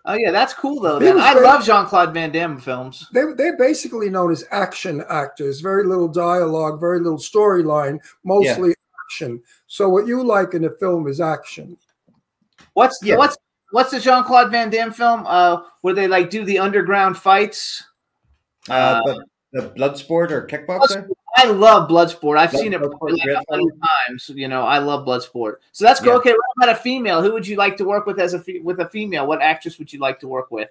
Oh yeah, that's cool though. I love Jean-Claude Van Damme films. They're basically known as action actors. Very little dialogue, very little storyline, mostly action. So what you like in a film is action. What's the Jean-Claude Van Damme film? Where they like do the underground fights? But the Bloodsport or Kickboxer? I love Bloodsport. I've seen it like 100 times. You know, I love Bloodsport. So that's cool. Okay, what about a female? Who would you like to work with with a female? What actress would you like to work with?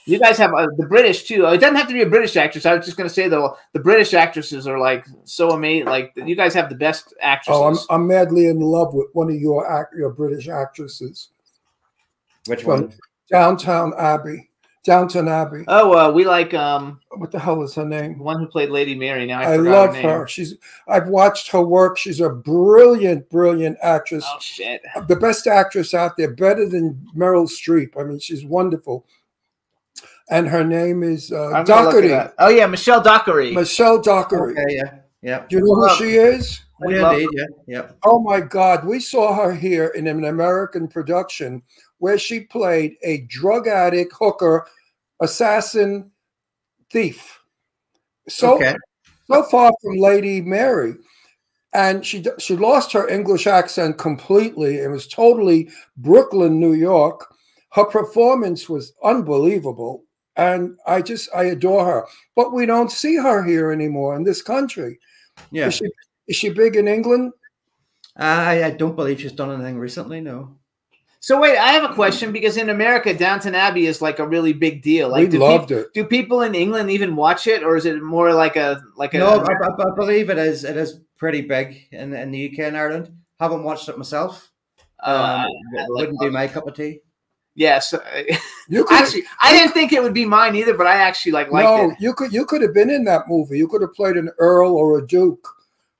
You guys have the British too. It doesn't have to be a British actress. I was just going to say though, the British actresses are like so amazing. Like you guys have the best actresses. Oh, I'm madly in love with one of your British actresses. Which one? Downton Abbey. Downton Abbey. Oh, we like what the hell is her name? The one who played Lady Mary. Now I love her. I've watched her work. She's a brilliant actress. Oh shit! The best actress out there, better than Meryl Streep. I mean, she's wonderful. And her name is Dockery. Oh yeah, Michelle Dockery. Michelle Dockery. Okay, yeah. Do you know who she is? Indeed, yeah. Oh my God, we saw her here in an American production where she played a drug addict, hooker, assassin, thief. So far from Lady Mary. And she lost her English accent completely. It was totally Brooklyn, New York. Her performance was unbelievable. And I adore her. But we don't see her here anymore in this country. Yeah. Is she big in England? I don't believe she's done anything recently, no. So wait, I have a question because in America, Downton Abbey is like a really big deal. Like, we loved it. Do people in England even watch it, or is it more like a? No, I believe it is. It is pretty big in the UK and Ireland. Haven't watched it myself. It wouldn't be my cup of tea. Yes, actually, I didn't think it would be mine either, but I actually liked it. You could have been in that movie. You could have played an earl or a duke,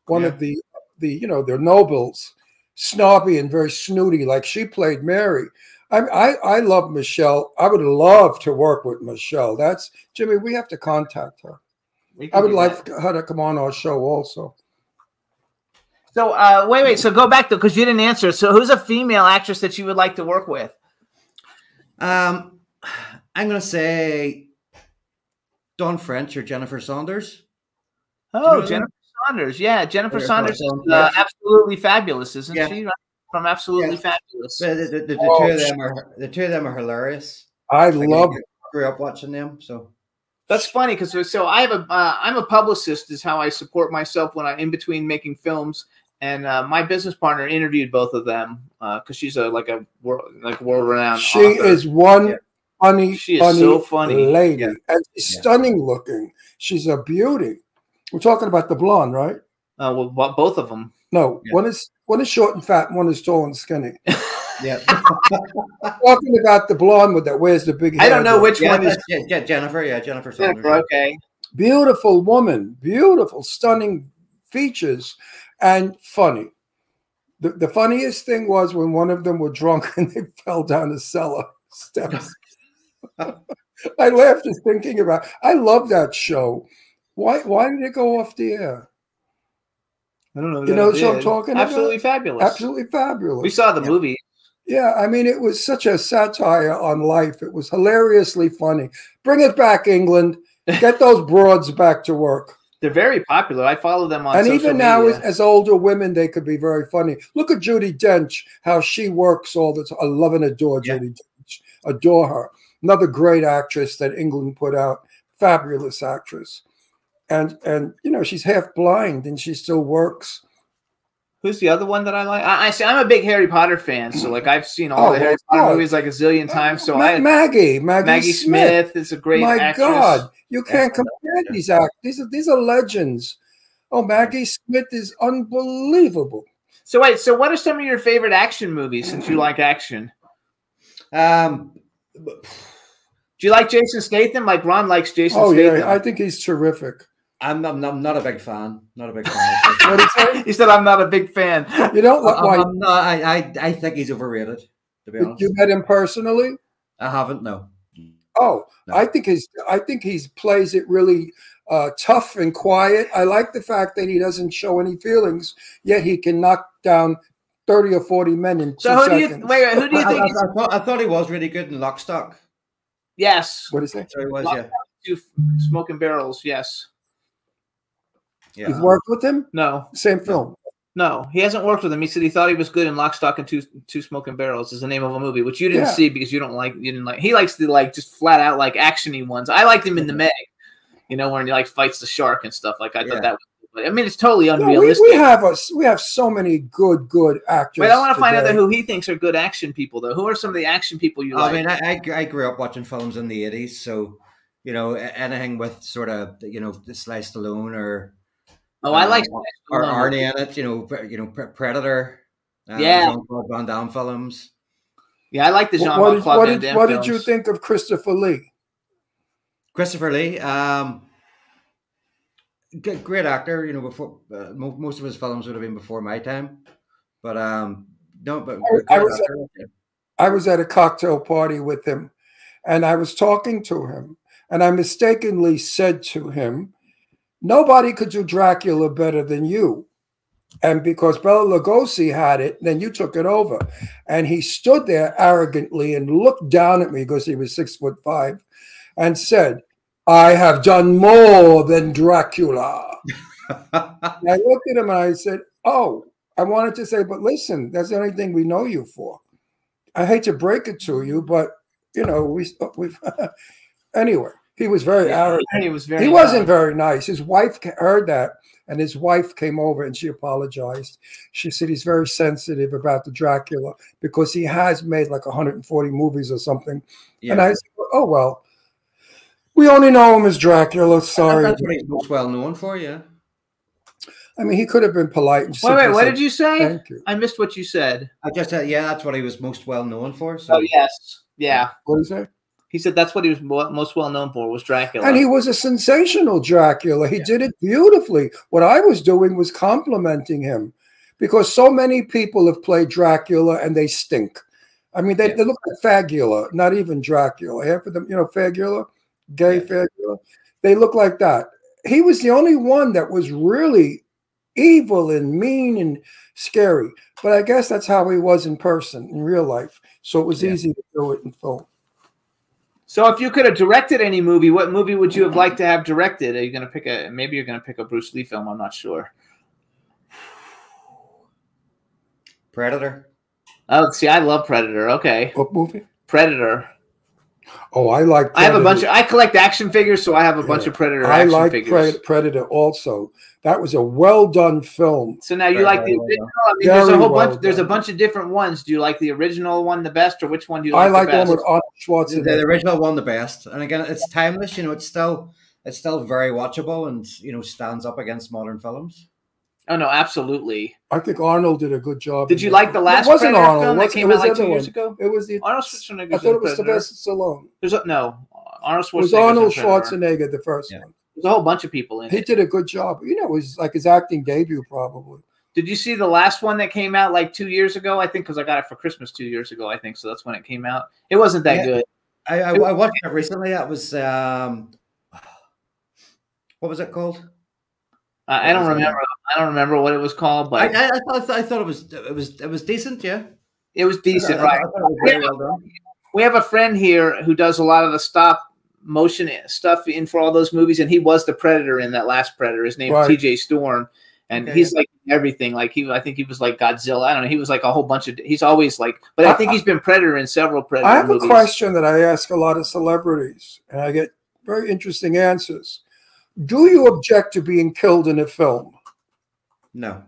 one of the their nobles, snobby and very snooty, like she played Mary. I love Michelle. I would love to work with Michelle. That's Jimmy. We have to contact her. I would like her to come on our show also. So wait. So go back though, because you didn't answer. So who's a female actress that you would like to work with? I'm going to say Dawn French or Jennifer Saunders. Oh, Jennifer Saunders. Yeah, Jennifer Saunders is absolutely fabulous, isn't she? Right? From Absolutely Fabulous. The two of them are hilarious. I grew up watching them, so. That's funny because I'm a publicist is how I support myself when I'm in between making films. And my business partner interviewed both of them because she's world renowned. She is one funny, so funny lady, and she's stunning looking. She's a beauty. We're talking about the blonde, right? Well, both of them. No, Yeah. one is short and fat, and one is tall and skinny. Yeah. Talking about the blonde with that wears the big hair. I don't know which one is Jennifer. Yeah, Jennifer. Jennifer. Okay. Beautiful woman, beautiful, stunning features, and funny. The funniest thing was when one of them were drunk and they fell down the cellar steps. I laughed just thinking about. I love that show. Why did it go off the air? I don't know. You know what I'm talking about? Absolutely fabulous. Absolutely fabulous. We saw the movie. Yeah, I mean, it was such a satire on life. It was hilariously funny. Bring it back, England. Get those broads back to work. They're very popular. I follow them on And social even now, media. as older women, they could be very funny. Look at Judi Dench, how she works all the time. I love and adore Judi Dench. Adore her. Another great actress that England put out. Fabulous actress. And you know, she's half blind and she still works. Who's the other one that I like? I see. I'm a big Harry Potter fan, so like I've seen all the Harry Potter movies like a zillion times. So Maggie Smith is a great actress. My God, you can't compare these actors. These are legends. Oh, Maggie Smith is unbelievable. So wait, so what are some of your favorite action movies since you like action? Do you like Jason Statham? Like Ron likes Jason Statham. Yeah, I think he's terrific. I'm not a big fan. Not a big fan. What did he say? He said, "I'm not a big fan." You don't like why? I think he's overrated. To be honest, You met him personally? I haven't. No. Oh, No. I think he plays it really tough and quiet. I like the fact that he doesn't show any feelings, yet he can knock down 30 or 40 men in 2 So who do seconds. you think? I thought he was really good in Lock, Stock. Yes, What is it? So he was, yeah. Two Smoking Barrels. Yes. Yeah. You've worked with him? No. Same film. No, he hasn't worked with him. He said he thought he was good in Lock, Stock, and Two Smoking Barrels is the name of a movie, which you didn't Yeah. see because you didn't like. He likes the like just flat out like actiony ones. I liked him in The Meg, you know, when he like fights the shark and stuff. Like I thought that was. But I mean, it's totally No, unrealistic. we have so many good actors. Wait, I want to find out today. who he thinks are good action people, though. Who are some of the action people you like? I mean, I grew up watching films in the 80s, so you know anything with sort of Sly Stallone or I like or Arnie in it. You know Predator. Yeah. Jean-Claude Van Damme films. Yeah, I like the Jean What Claude Van Damme what films. did you think of Christopher Lee? Christopher Lee, great actor. You know, before most of his films would have been before my time, but no, but I was at a cocktail party with him, and I was talking to him, and I mistakenly said to him, "Nobody could do Dracula better than you." And because Bela Lugosi had it, then you took it over. And he stood there arrogantly and looked down at me because he was 6'5" and said, "I have done more than Dracula." And I looked at him and I said, "Oh," I wanted to say, "But listen, that's the only thing we know you for. I hate to break it to you, but you know, we've anyway." He was very arrogant. He wasn't very nice. His wife heard that, and his wife came over and she apologized. She said he's very sensitive about the Dracula because he has made like 140 movies or something. Yeah. And I said, "Oh well, we only know him as Dracula. Sorry." That's what he's most well known for, yeah. I mean, he could have been polite. And wait, what did you say? Thank you. I missed what you said. I just said, yeah, that's what he was most well known for. So. Oh yes, yeah. What did you say? He said that's what he was most well known for was Dracula. And he was a sensational Dracula. He did it beautifully. What I was doing was complimenting him because so many people have played Dracula and they stink. I mean, they look like Fagula, not even Dracula. Half of them, you know, Fagula, gay Fagula. They look like that. He was the only one that was really evil and mean and scary. But I guess that's how he was in person, in real life. So it was easy to do it in film. So if you could have directed any movie, what movie would you have liked to have directed? Are you going to pick maybe you're going to pick a Bruce Lee film. I'm not sure. Predator. Oh, see, I love Predator. Okay. What movie? Predator. Oh, I like Predator. I have a bunch of, I collect action figures, so I have a bunch of Predator action figures. Predator also. That was a well done film. So now you like the original? I mean, there's a whole bunch. There's a bunch of different ones. Do you like the original one the best, or which one do you like? I like the best? one with Arnold Schwarzenegger. The original one the best, and again, it's timeless. You know, it's still it's still very watchable and stands up against modern films. Oh no, absolutely. I think Arnold did a good job. Did you like the last It wasn't Predator Arnold. film that came out like 2 years ago? It was the Arnold Schwarzenegger. I thought it was Sylvester Stallone. Arnold Schwarzenegger. It was Arnold Schwarzenegger, the first one. There's a whole bunch of people in it. He did a good job. It was like his acting debut, probably. Did you see the last one that came out like 2 years ago? I think because I got it for Christmas 2 years ago. I think so. That's when it came out. It wasn't that good. I watched it recently. That was what was it called? I don't remember. I don't remember what it was called, but I thought it was decent. Yeah, it was decent, I right? thought it was very well done. We have a friend here who does a lot of the stop motion stuff in for all those movies, and he was the Predator in that last Predator. His name is T.J. Storm, and he's like everything. Like I think he was like Godzilla. I don't know. He was like a whole bunch of. He's always like, but I think he's been Predator in several Predator. I have movies. a question that I ask a lot of celebrities, and I get very interesting answers. Do you object to being killed in a film? No.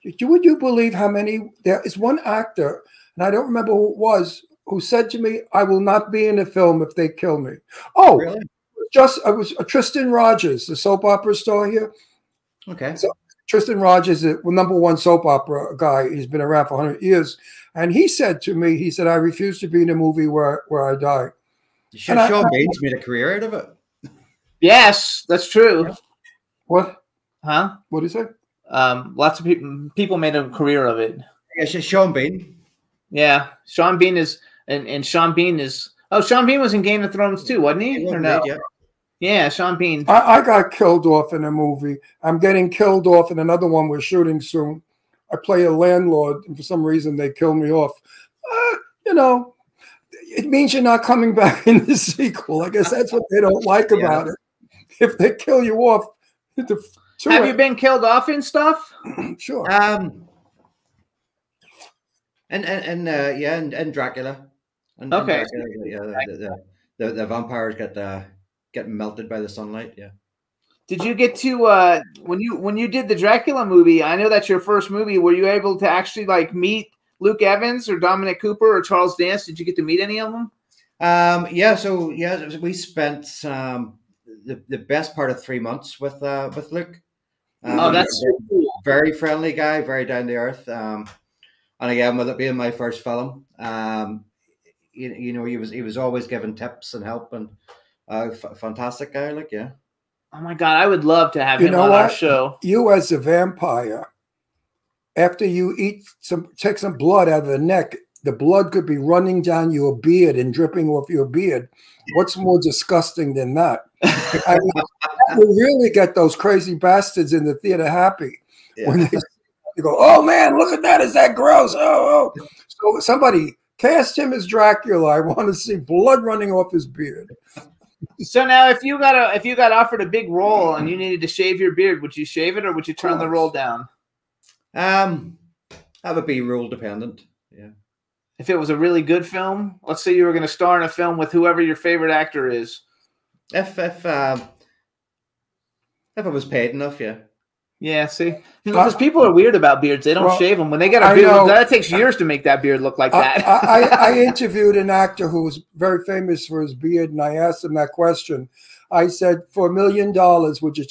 Would you believe how many? There is one actor, and I don't remember who it was, who said to me, "I will not be in a film if they kill me." Oh, really? I was Tristan Rogers, the soap opera star here. Okay. So Tristan Rogers is the #1 soap opera guy. He's been around for 100 years, and he said to me, "He said I refuse to be in a movie where I die." Sean Bates made a career out of it. Yes, that's true. What? Huh? What is it? Lots of people made a career of it. Yeah, Sean Bean. Yeah, Sean Bean is, and Sean Bean is. Oh, Sean Bean was in Game of Thrones too, wasn't he? Or no? Yeah, Sean Bean. I got killed off in a movie. I'm getting killed off in another one we're shooting soon. I play a landlord, and for some reason they kill me off. It means you're not coming back in the sequel. I guess that's what they don't like about it. If they kill you off, have you been killed off in stuff? Sure. And Dracula. And okay. Dracula, the vampires get melted by the sunlight. Yeah. Did you get to when you did the Dracula movie? I know that's your first movie. Were you able to actually like meet Luke Evans or Dominic Cooper or Charles Dance? Did you get to meet any of them? So we spent the best part of 3 months with Luke. That's so cool. Very friendly guy, very down to earth. And again, with it being my first film, he was always giving tips and help, and fantastic guy. Like, yeah. Oh my God, I would love to have him on our show. You as a vampire, after you take some blood out of the neck, the blood could be running down your beard and dripping off your beard. What's more disgusting than that? I mean, that would really get those crazy bastards in the theater happy when they go, "Oh man, look at that! Is that gross?" Oh. So somebody cast him as Dracula. I want to see blood running off his beard. So now, if you got offered a big role and you needed to shave your beard, would you shave it or would you turn the role down? That would be role dependent. Yeah. If it was a really good film, let's say you were going to star in a film with whoever your favorite actor is. If it was paid enough, yeah. Yeah, see, because people are weird about beards. They don't shave them when they get a beard. That takes years to make that beard look like that. I interviewed an actor who was very famous for his beard, and I asked him that question. I said, "For $1 million, would you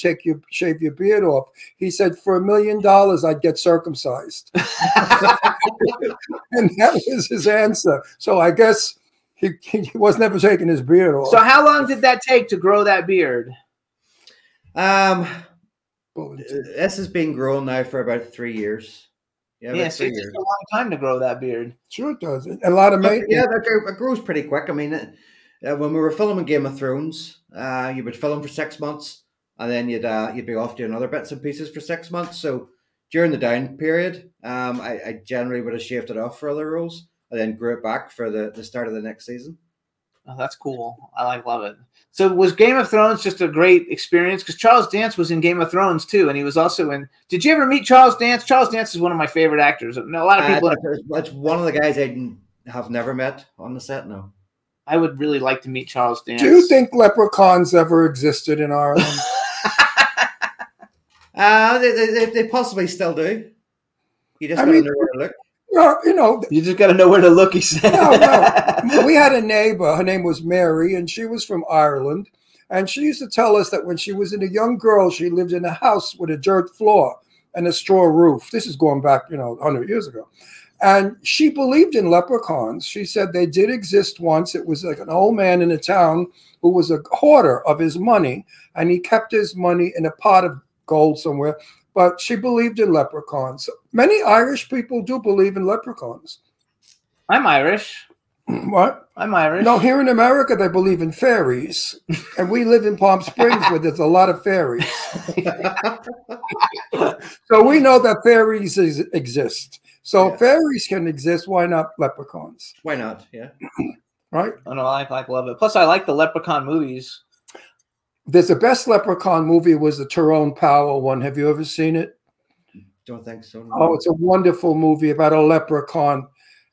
shave your beard off?" He said, "For $1 million, I'd get circumcised." And that was his answer. So I guess he was never taking his beard off. So how long did that take to grow that beard? This has been grown now for about 3 years. Yeah, so it takes a long time to grow that beard. Sure it does. A lot of maintenance. Yeah, it grows pretty quick. I mean, when we were filming Game of Thrones, you would film for 6 months, and then you'd be off doing other bits and pieces for 6 months. So during the down period, I generally would have shaved it off for other roles, and then grew it back for the start of the next season. Oh, that's cool. I love it. So was Game of Thrones just a great experience? Because Charles Dance was in Game of Thrones too, and he was also in. Did you ever meet Charles Dance? Charles Dance is one of my favorite actors. A lot of people. It's one of the guys I have never met on the set. No. I would really like to meet Charles Dance. Do you think leprechauns ever existed in Ireland? They possibly still do. You just don't know where to look. You just got to know where to look, he said. No. We had a neighbor. Her name was Mary, and she was from Ireland. And she used to tell us that when she was a young girl, she lived in a house with a dirt floor and a straw roof. This is going back, 100 years ago. And she believed in leprechauns. She said they did exist once. It was like an old man in a town who was a hoarder of his money, and he kept his money in a pot of gold somewhere. But she believed in leprechauns. Many Irish people do believe in leprechauns. I'm Irish. What? I'm Irish. No, here in America, they believe in fairies. And we live in Palm Springs where there's a lot of fairies. So we know that fairies exist. So if fairies can exist, why not leprechauns? Why not? Yeah. Right? I know, I love it. Plus, I like the Leprechaun movies. There's the best leprechaun movie was the Tyrone Power one. Have you ever seen it? Don't think so. No. Oh, it's a wonderful movie about a leprechaun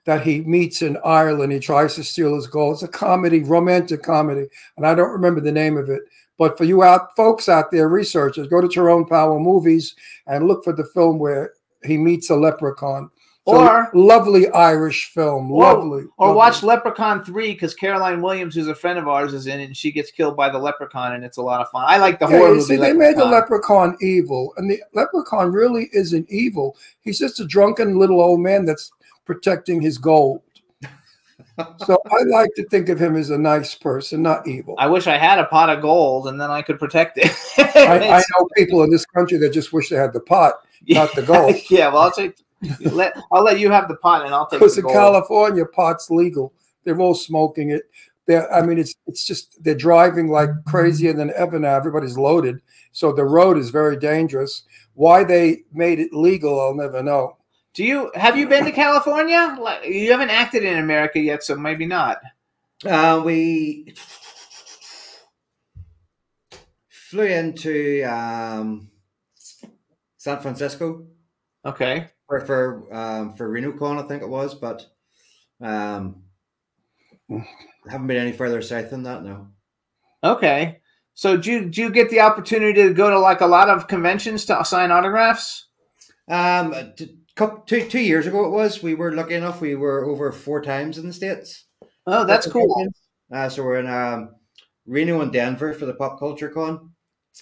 that he meets in Ireland. He tries to steal his gold. It's a comedy, romantic comedy, and I don't remember the name of it. But for you folks out there, researchers, go to Tyrone Power Movies and look for the film where he meets a leprechaun. So, lovely Irish film, lovely. Or watch Leprechaun 3 because Caroline Williams, who's a friend of ours, is in it, and she gets killed by the leprechaun, and it's a lot of fun. I like the horror movie. See, they made the leprechaun evil, and the leprechaun really isn't evil. He's just a drunken little old man that's protecting his gold. So I like to think of him as a nice person, not evil. I wish I had a pot of gold, and then I could protect it. I know people in this country that just wish they had the pot, not the gold. Yeah, well, I'll let you have the pot, and I'll take the gold. Because in California, pot's legal. They're all smoking it. It's just they're driving like crazier than ever now. Everybody's loaded, so the road is very dangerous. Why they made it legal, I'll never know. Have you been to California? You haven't acted in America yet, so maybe not. We flew into San Francisco. Okay. For RenoCon, I think it was, but haven't been any further south than that now. Okay. So did you get the opportunity to go to like a lot of conventions to sign autographs? 2 years ago it was. We were lucky enough. We were over 4 times in the States. Oh, that's cool. So we're in Reno and Denver for the Pop Culture Con.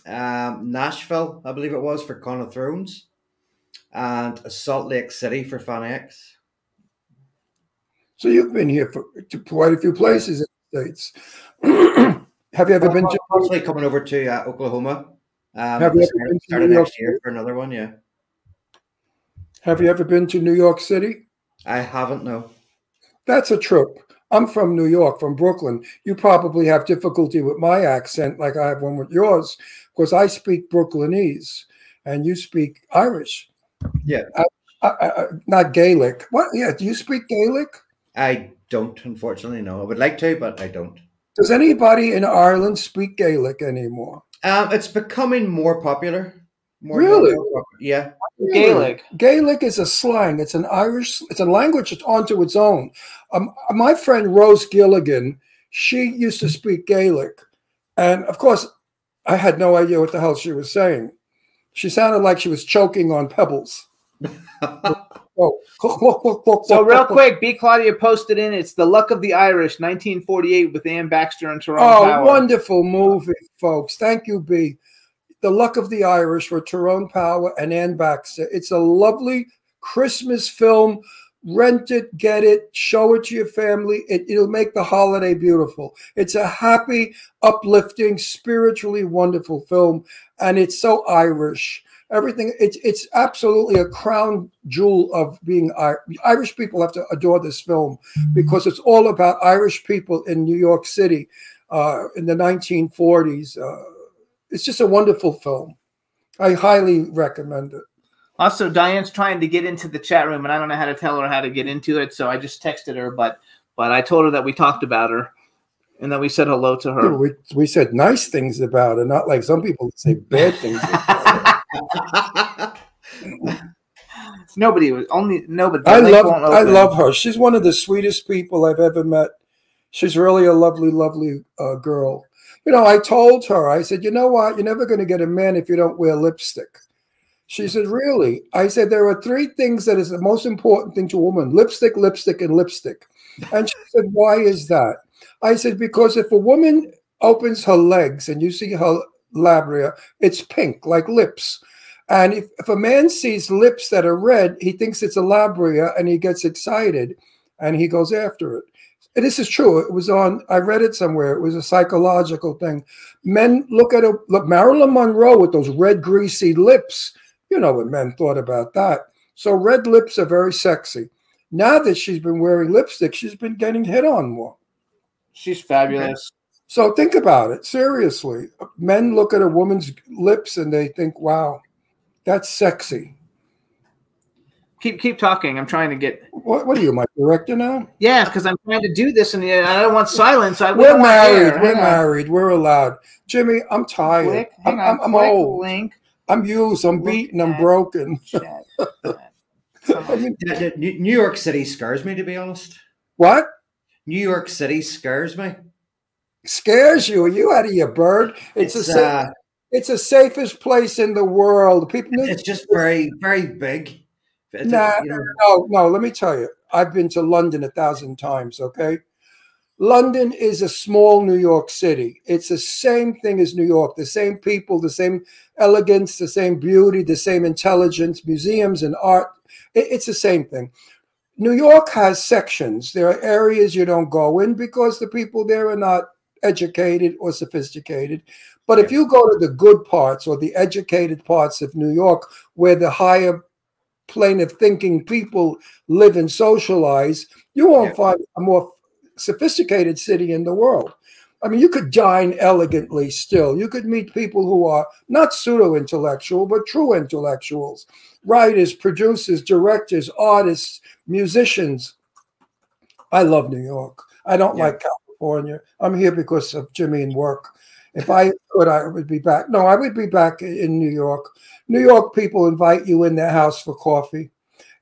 Nashville, I believe it was, for Con of Thrones. And Salt Lake City for FanX. So you've been here to quite a few places in the States. Have you ever been to... Possibly coming over to Oklahoma. Have you ever been to New York next year for another one, yeah. Have you ever been to New York City? I haven't, no. That's a trip. I'm from New York, from Brooklyn. You probably have difficulty with my accent like I have one with yours, because I speak Brooklynese and you speak Irish. Yeah. Not Gaelic. What? Yeah, do you speak Gaelic? I don't, unfortunately, no. I would like to, but I don't. Does anybody in Ireland speak Gaelic anymore? It's becoming more popular. Really? Yeah. Gaelic. Gaelic is a slang. It's an Irish. It's a language that's onto its own. My friend Rose Gilligan, she used to speak Gaelic, and of course, I had no idea what the hell she was saying. She sounded like she was choking on pebbles. So real quick, B. Claudia posted in. It's The Luck of the Irish, 1948, with Ann Baxter and Tyrone Power. Oh, wonderful movie, folks. Thank you, B. The Luck of the Irish for Tyrone Power and Ann Baxter. It's a lovely Christmas film. Rent it, get it, show it to your family. It'll make the holiday beautiful. It's a happy, uplifting, spiritually wonderful film, and it's so Irish. Everything, it's absolutely a crown jewel of being Irish. Irish people have to adore this film because it's all about Irish people in New York City in the 1940s. It's just a wonderful film. I highly recommend it. Also, Diane's trying to get into the chat room, and I don't know how to tell her how to get into it, so I just texted her, but I told her that we talked about her and that we said hello to her. Yeah, we said nice things about her, not like some people say bad things about her. Nobody. I love her. She's one of the sweetest people I've ever met. She's really a lovely, lovely girl. You know, I told her, I said, you know what? You're never going to get a man if you don't wear lipstick. She said, really? I said, there are 3 things that is the most important thing to a woman: lipstick, lipstick, and lipstick. And she said, why is that? I said, because if a woman opens her legs and you see her labia, it's pink, like lips. And if a man sees lips that are red, he thinks it's a labia and he gets excited and he goes after it. And this is true. It was I read it somewhere. It was a psychological thing. Men look Marilyn Monroe with those red, greasy lips. You know what men thought about that. So red lips are very sexy. Now that she's been wearing lipstick, she's been getting hit on more. She's fabulous. So think about it. Seriously. Men look at a woman's lips and they think, wow, that's sexy. Keep talking. I'm trying to get. What are you, my director now? Yeah, because I'm trying to do this, and I don't want silence. We're married. We're married. We're allowed. Jimmy, I'm tired. I'm old. Link. I'm used. I'm beaten. I'm broken. New York City scares me, to be honest. What? New York City scares me. Scares you? Are you out of your bird? It's the safest place in the world. It's just very, very big. No. Let me tell you. I've been to London 1,000 times. Okay, London is a small New York City. It's the same thing as New York. The same people, the same elegance, the same beauty, the same intelligence, museums and art. It's the same thing. New York has sections. There are areas you don't go in because the people there are not educated or sophisticated. But if you go to the good parts or the educated parts of New York, where the higher plane of thinking people live and socialize, you won't find a more sophisticated city in the world. I mean, you could dine elegantly still. You could meet people who are not pseudo-intellectual, but true intellectuals. Writers, producers, directors, artists, musicians. I love New York. I don't like California. I'm here because of Jimmy and work. If I could, I would be back. No, I would be back in New York. New York people invite you in their house for coffee.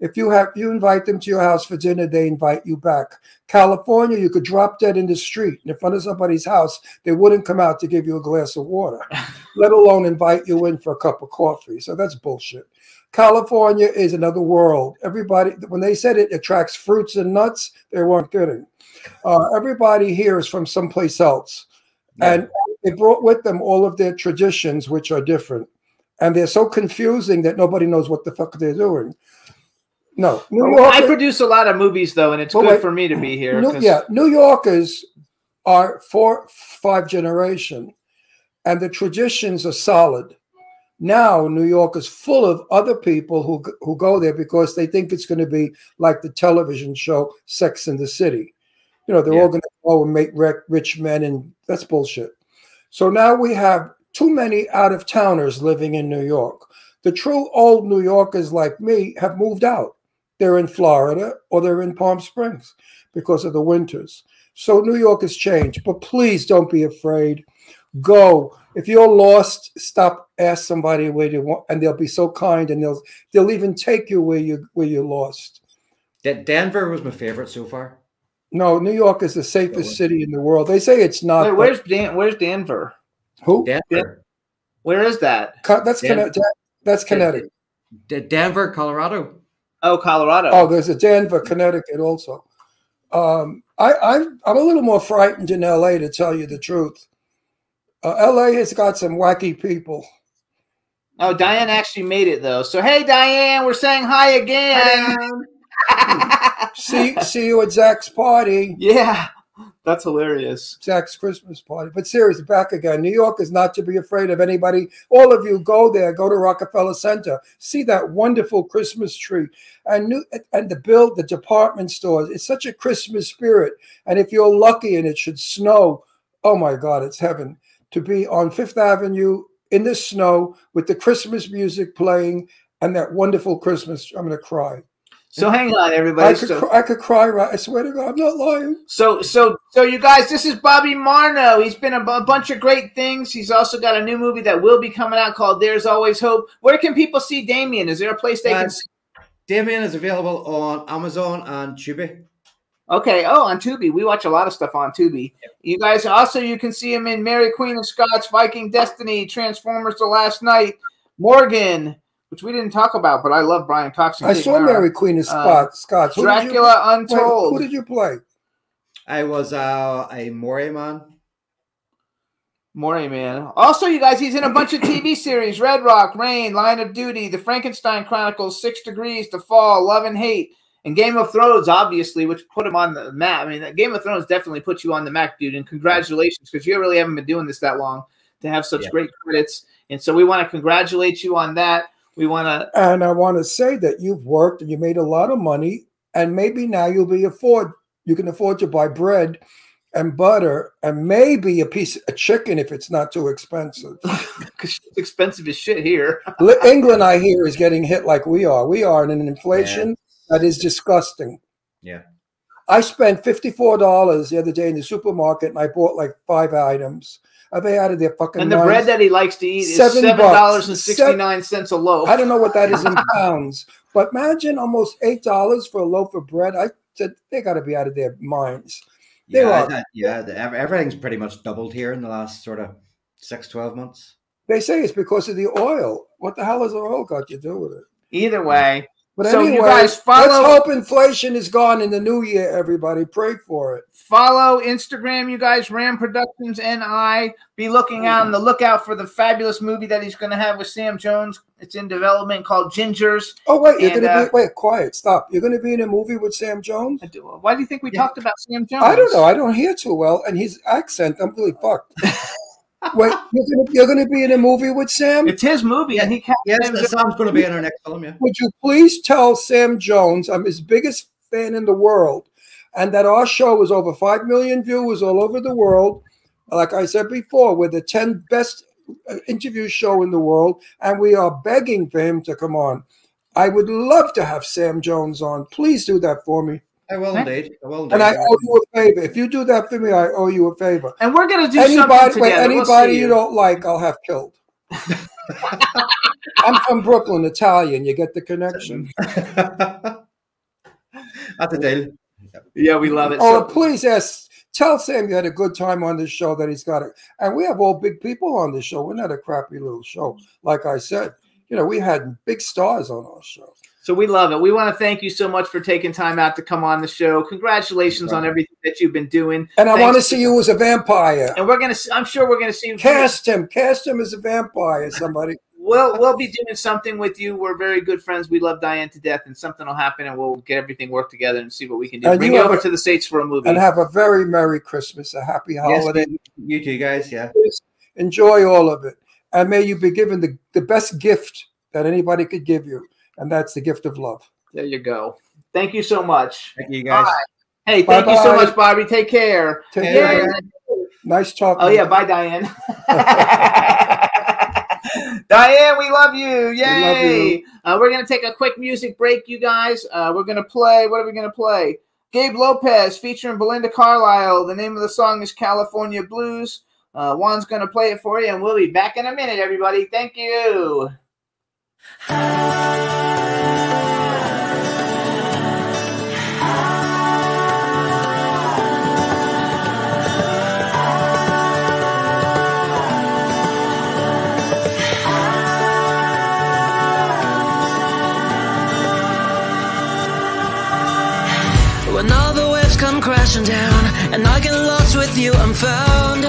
If you invite them to your house for dinner, they invite you back. California, you could drop dead in the street in front of somebody's house. They wouldn't come out to give you a glass of water, let alone invite you in for a cup of coffee. So that's bullshit. California is another world. Everybody, when they said it attracts fruits and nuts, they weren't kidding. Everybody here is from someplace else. Yeah. And they brought with them all of their traditions, which are different. And they're so confusing that nobody knows what the fuck they're doing. No. I produce a lot of movies, though, and it's good for me to be here. New Yorkers are 4, 5 generation, and the traditions are solid. Now, New York is full of other people who go there because they think it's going to be like the television show Sex and the City. You know, they're all going to go and make rich men, and that's bullshit. So now we have too many out-of-towners living in New York. The true old New Yorkers like me have moved out. They're in Florida or they're in Palm Springs because of the winters. So New York has changed, but please don't be afraid. Go. If you're lost, stop, ask somebody where you want, and they'll be so kind, and they'll even take you where you're lost. Denver was my favorite so far. No, New York is the safest city in the world. They say it's not. Where's Denver? Who? Denver. Where is that? That's Connecticut. Denver, Colorado. Oh, Colorado. Oh, there's a Denver, Connecticut also. I'm a little more frightened in LA, to tell you the truth. LA has got some wacky people. Oh, Diane actually made it, though. So, hey, Diane, we're saying hi again. See you at Zach's party. Yeah, that's hilarious. Zach's Christmas party. But seriously, back again. New York is not to be afraid of anybody. All of you go there. Go to Rockefeller Center. See that wonderful Christmas tree. And the department stores. It's such a Christmas spirit. And if you're lucky and it should snow, oh my God, it's heaven. To be on Fifth Avenue in the snow with the Christmas music playing and that wonderful Christmas. I'm going to cry. So hang on, everybody. I could cry. Right? I swear to God, I'm not lying. So you guys, this is Bobby Marno. He's been a bunch of great things. He's also got a new movie that will be coming out called There's Always Hope. Where can people see Damien? Is there a place they can see? Damien is available on Amazon and Tubi. Okay. Oh, on Tubi. We watch a lot of stuff on Tubi. Yep. You guys also, you can see him in Mary Queen of Scots, Viking Destiny, Transformers: The Last Night, Morgan, which we didn't talk about, but I love Brian Cox. I saw Mary Queen of Scots. Dracula Untold. Who did you play? I was a Moray man. Morning, man. Also, you guys, he's in a bunch of TV series: Red Rock, Rain, Line of Duty, The Frankenstein Chronicles, 6 Degrees, The Fall, Love and Hate, and Game of Thrones, obviously, which put him on the map. I mean, Game of Thrones definitely put you on the map, dude, and congratulations, because you really haven't been doing this that long to have such great credits. And so we want to congratulate you on that. We want to... And I want to say that you've worked and you made a lot of money, and maybe now you can afford to buy bread and butter and maybe a piece of chicken if it's not too expensive. Because it's expensive as shit here. England, I hear, is getting hit like we are. We are in an inflation that is disgusting. Yeah. I spent $54 the other day in the supermarket, and I bought like 5 items. Are they out of their fucking And the minds? bread that he likes to eat is $7.69 a loaf. I don't know what that is in pounds, but imagine almost $8 for a loaf of bread. I said they got to be out of their minds. Everything's pretty much doubled here in the last sort of 6-12 months. They say it's because of the oil. What the hell has the oil got to do with it? Either way. But so anyway, you guys follow. Let's hope inflation is gone in the new year, everybody. Pray for it. Follow Instagram, you guys, Ram Productions NI. Be looking out on the lookout for the fabulous movie that he's going to have with Sam Jones. It's in development called Gingers. Oh, wait, you're going to be, wait, quiet, stop. You're going to be in a movie with Sam Jones? Why do you think we talked about Sam Jones? I don't know. I don't hear too well. And his accent, I'm really fucked. Wait, you're going to be in a movie with Sam? It's his movie, and he can't. Yes, Sam's going to be in our next film. Yeah. Would you please tell Sam Jones I'm his biggest fan in the world, and that our show is over 5 million viewers all over the world. Like I said before, we're the 10 best interview show in the world, and we are begging for him to come on. I would love to have Sam Jones on. Please do that for me. I will indeed. And I owe you a favor. If you do that for me, I owe you a favor. And we're going to do something together. Anybody you don't like, I'll have killed. I'm from Brooklyn, Italian. You get the connection. That's a deal. Yeah, we love it. Oh, please tell Sam you had a good time on this show, that he's got it. And we have all big people on this show. We're not a crappy little show. Like I said, we had big stars on our show. So we love it. We want to thank you so much for taking time out to come on the show. Congratulations on everything that you've been doing. And I want to see you as a vampire. And I'm sure we're gonna see you. Cast him as a vampire, somebody. We'll be doing something with you. We're very good friends. We love Diane to death, and something will happen, and we'll get everything worked together and see what we can do. Bring you over to the States for a movie. And have a very Merry Christmas, a happy holiday. Yes, you too, guys. Yeah. Enjoy all of it. And may you be given the best gift that anybody could give you. And that's the gift of love. There you go. Thank you so much. Thank you, guys. Right. Hey, thank you so much, Bobby. Take care. Take care. Nice talking. Oh, yeah. Bye, Diane. Diane, we love you. Yay. We love you. We're going to take a quick music break, you guys. We're going to play. What are we going to play? Gabe Lopez featuring Belinda Carlisle. The name of the song is California Blues. Juan's going to play it for you, and we'll be back in a minute, everybody. Thank you. When all the waves come crashing down and I get lost with you, I'm found.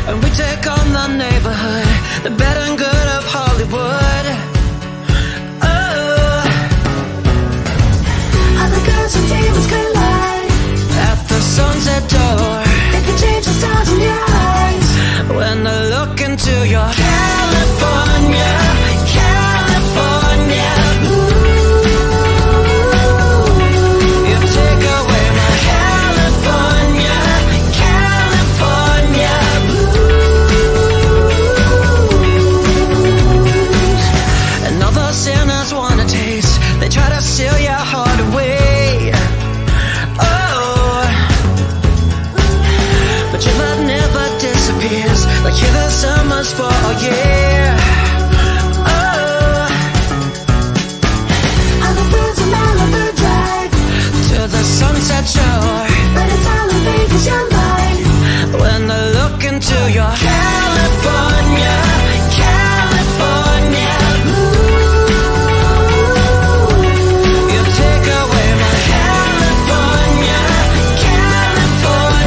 And we take on the neighborhood, the bad and good of Hollywood. All the girls and demons collide At the sunset door, they can change the stars in your eyes. when I look into your California, California. You take away my California, California. And all the sinners wanna taste, they try to steal your heart away. Oh, but your love never disappears, like you're the summer's for a year. Oh, All the friends from Malibu Drive to the sunset shore, but it's all in Vegas, your mind. when I look into your California, California. You take away my California, California.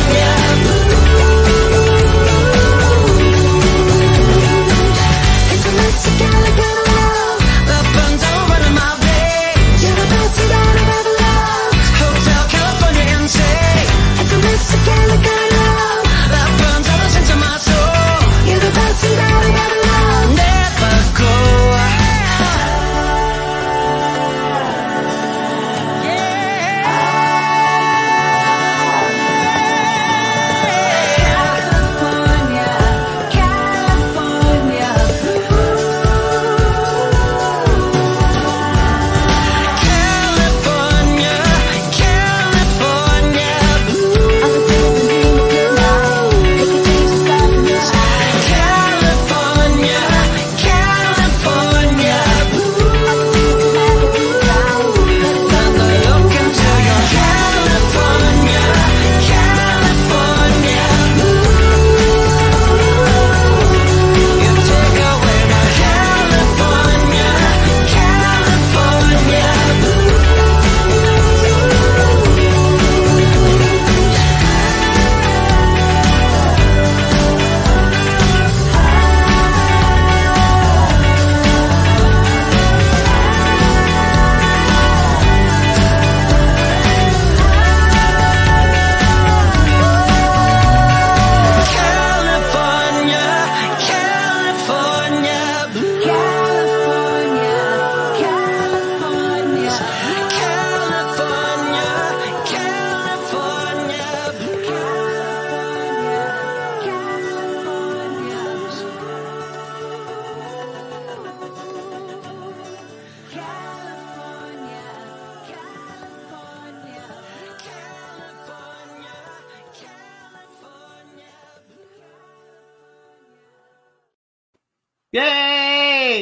Yay!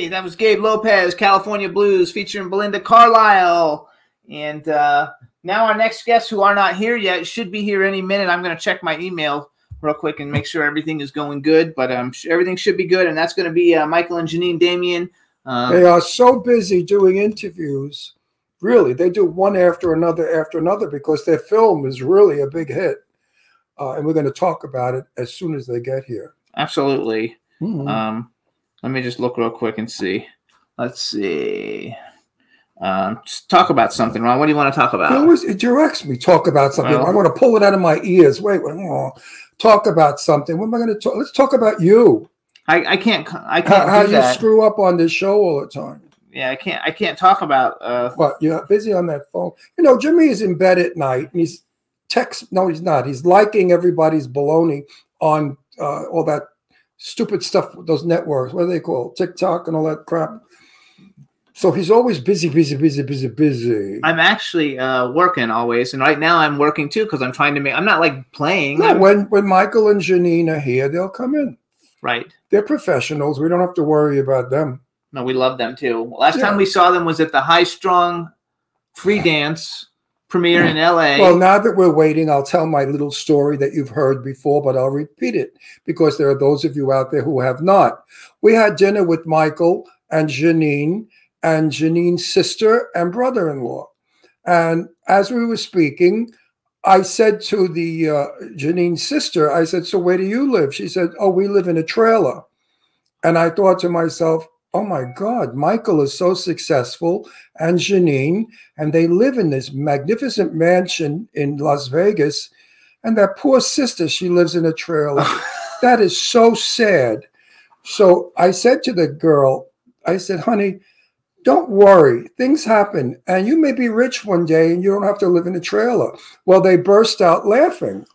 That was Gabe Lopez, California Blues, featuring Belinda Carlisle. And now our next guests who are not here yet should be here any minute. I'm going to check my email real quick and make sure everything is going good. But everything should be good. And that's going to be Michael and Janine Damien. They are so busy doing interviews. Really, they do one after another because their film is really a big hit. And we're going to talk about it as soon as they get here. Absolutely. Mm-hmm. Let me just look real quick and see. Let's see. Just talk about something, Ron. What do you want to talk about? It directs me. Talk about something. Well, I want to pull it out of my ears. Wait. Talk about something. What am I going to talk? Let's talk about you. I can't. How you screw up on this show all the time. Yeah, I can't talk about. What? You're busy on that phone. You know, Jimmy is in bed at night and he's No, he's not. He's liking everybody's baloney on all that stupid stuff, those networks. What are they called? TikTok and all that crap. So he's always busy. I'm actually working always, and right now I'm working too because I'm trying to make. I'm not like playing. No, when Michael and Janine are here, they'll come in. Right. They're professionals. We don't have to worry about them. No, we love them too. Last time we saw them was at the High Strung Free Dance premiere in LA. Well, now that we're waiting, I'll tell my little story that you've heard before, but I'll repeat it because there are those of you out there who have not. We had dinner with Michael and Janine's sister and brother-in-law. And as we were speaking, I said to the Janine's sister, I said, so where do you live? She said, oh, we live in a trailer. And I thought to myself, oh my God, Michael is so successful and Janine, and they live in this magnificent mansion in Las Vegas. And that poor sister, she lives in a trailer. That is so sad. So I said to the girl, I said, honey, don't worry. Things happen. And you may be rich one day and you don't have to live in a trailer. Well, they burst out laughing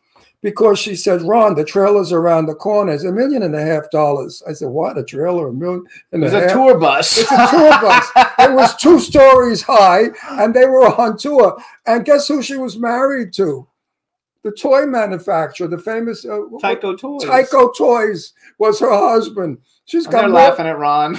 because she said, Ron, the trailer's around the corner. It's $1.5 million. I said, what? A trailer? $1.5 million? It's a tour bus. It's a tour bus. It was 2 stories high and they were on tour. And guess who she was married to? The toy manufacturer, the famous Tyco Toys. Tyco Toys was her husband. She's got They're laughing at Ron.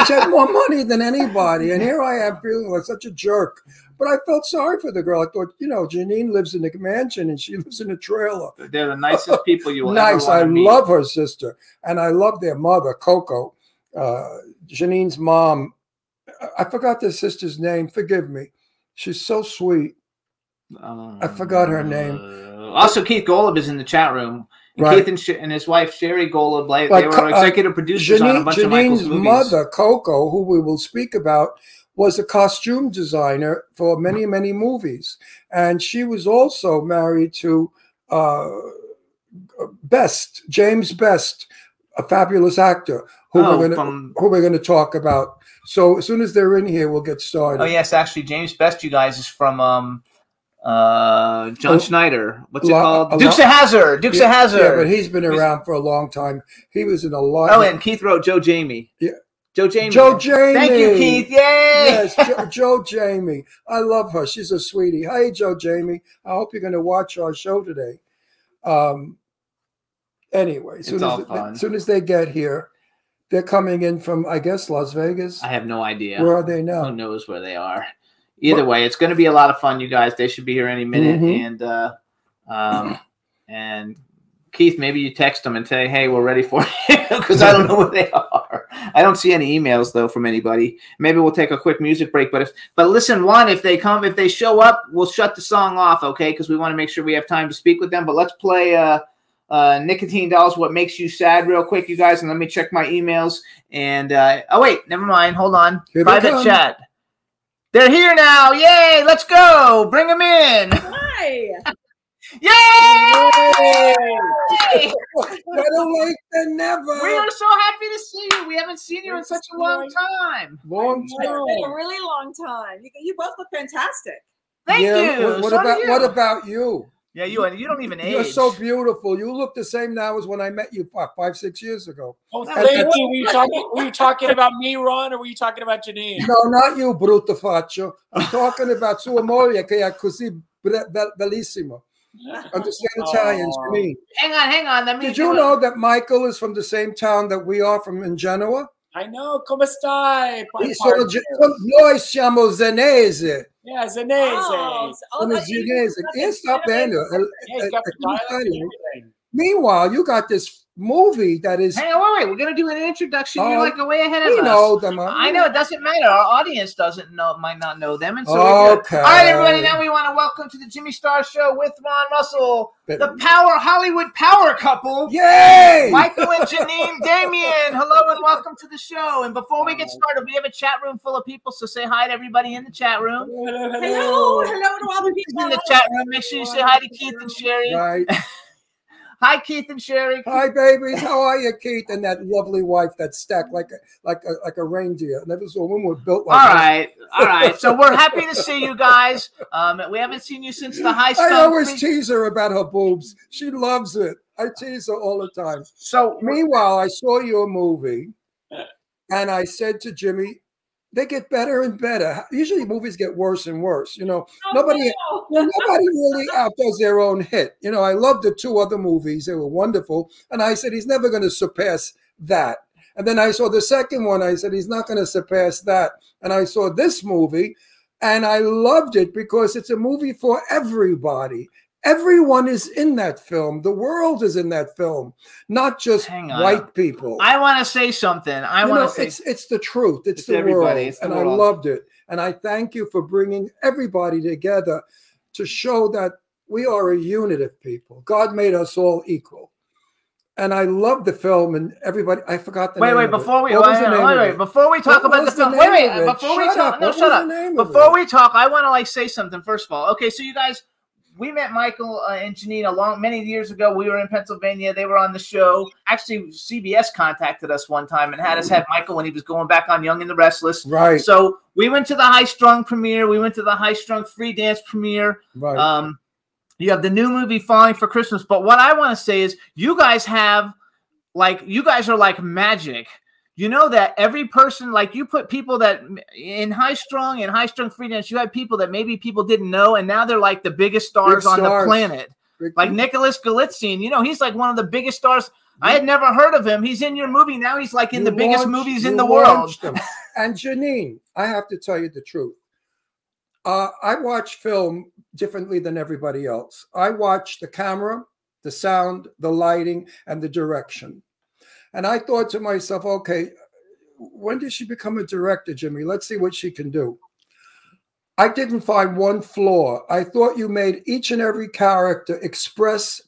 She had more money than anybody. And here I am feeling like such a jerk. But I felt sorry for the girl. I thought, you know, Janine lives in a mansion and she lives in a trailer. They're the nicest people you will Nice. ever want to meet. I love her sister. And I love their mother, Coco. Janine's mom. I forgot the sister's name. Forgive me. She's so sweet. I forgot her name. Also, Keith Golub is in the chat room. And Right. Keith and his wife, Sherry Golub, they were executive producers on a bunch of Michael's Janine's movies. mother, Coco, who we will speak about, was a costume designer for many, many movies. And she was also married to James Best, a fabulous actor who we're going to talk about. So as soon as they're in here, we'll get started. Oh, yes, actually, James Best, you guys, is from John Schneider. What's it called? Dukes of Hazzard. Dukes of Hazzard. Yeah, but he's been around for a long time. He was in a lot. Oh, and Keith wrote Joe Jamie. Yeah. Joe Jamie. Joe Jamie. Thank you, Keith. Yay! Yes, Joe Jamie. I love her. She's a sweetie. Hey, Joe Jamie. I hope you're going to watch our show today. Anyway, as soon as they get here, they're coming in from, I guess, Las Vegas. I have no idea. Where are they now? Who knows where they are? Either way, it's going to be a lot of fun, you guys. They should be here any minute. Mm-hmm. And Keith, maybe you text them and say, hey, we're ready for you, because I don't know where they are. I don't see any emails, though, from anybody. Maybe we'll take a quick music break. But listen, Juan, if they show up, we'll shut the song off, okay, because we want to make sure we have time to speak with them. But let's play Nicotine Dolls, What Makes You Sad, real quick, you guys, and let me check my emails. And, oh, wait, never mind. Hold on. Private chat. They're here now. Yay. Let's go. Bring them in. Hi. Yay! Better late than never. We are so happy to see you. We haven't seen you in such a long time. It's been a really long time. You both look fantastic. Thank you. What about you? Yeah, you don't even age. You're so beautiful. You look the same now as when I met you 5, 6 years ago. Oh, thank you. Were you talking about me, Ron, or were you talking about Janine? No, not you, brutto faccio. I'm talking about sua moglie che è così bellissima. Understand Italian, Janine. Hang on. Did you know that Michael is from the same town that we are from in Genoa? I know. Come stai? Noi siamo Zenese. Yeah, Zenese. Sta bene. Meanwhile, you got this movie that is. Hang on, wait. We're gonna do an introduction. You're like way ahead of us. We know them. I know it doesn't matter. Our audience might not know them, and so okay. All right, everybody. Now we want to welcome to the Jimmy Star Show with Ron Russell, the Hollywood power couple. Yay! Michael and Janine Damian. Hello and welcome to the show. And before we get started, we have a chat room full of people, so say hi to everybody in the chat room. Hello to all the people in the chat room. Make sure you say hi to Keith and Sherry. Right. Hi, Keith and Sherry. Hi, babies. How are you, Keith? And that lovely wife that's stacked like a reindeer. Never saw a woman built like that. All right. So we're happy to see you guys. We haven't seen you since the high school. I always tease her about her boobs. She loves it. I tease her all the time. So meanwhile, I saw your movie, and I said to Jimmy, they get better and better. Usually movies get worse and worse. You know, nobody really outdoes their own hit. You know, I loved the 2 other movies. They were wonderful. And I said, he's never going to surpass that. And then I saw the second one. I said, he's not going to surpass that. And I saw this movie, and I loved it because it's a movie for everybody. Everyone is in that film. The world is in that film, not just white people. I want to say something. It's the truth. It's the world, and I loved it. And I thank you for bringing everybody together to show that we are a unit of people. God made us all equal. And I love the film, and everybody. I forgot the name. Before we talk about the film. Before we talk, I want to say something first of all. Okay, so you guys. We met Michael and Janine many years ago. We were in Pennsylvania. They were on the show. Actually, CBS contacted us one time and had us have Michael when he was going back on Young and the Restless. Right. So we went to the High Strung premiere. We went to the High Strung Free Dance premiere. Right. You have the new movie Falling for Christmas. But what I want to say is you guys are like magic. You know that every person, like you put people that in High Strung Free Dance, you had people that maybe people didn't know, and now they're like the biggest stars on the planet. Like Nicholas Galitzine, you know, he's like one of the biggest stars. I had never heard of him. He's in your movie. Now he's like in the biggest movies in the world. And Janine, I have to tell you the truth. I watch film differently than everybody else. I watch the camera, the sound, the lighting, and the direction. And I thought to myself, okay, when did she become a director, Jimmy? Let's see what she can do. I didn't find one flaw. I thought you made each and every character express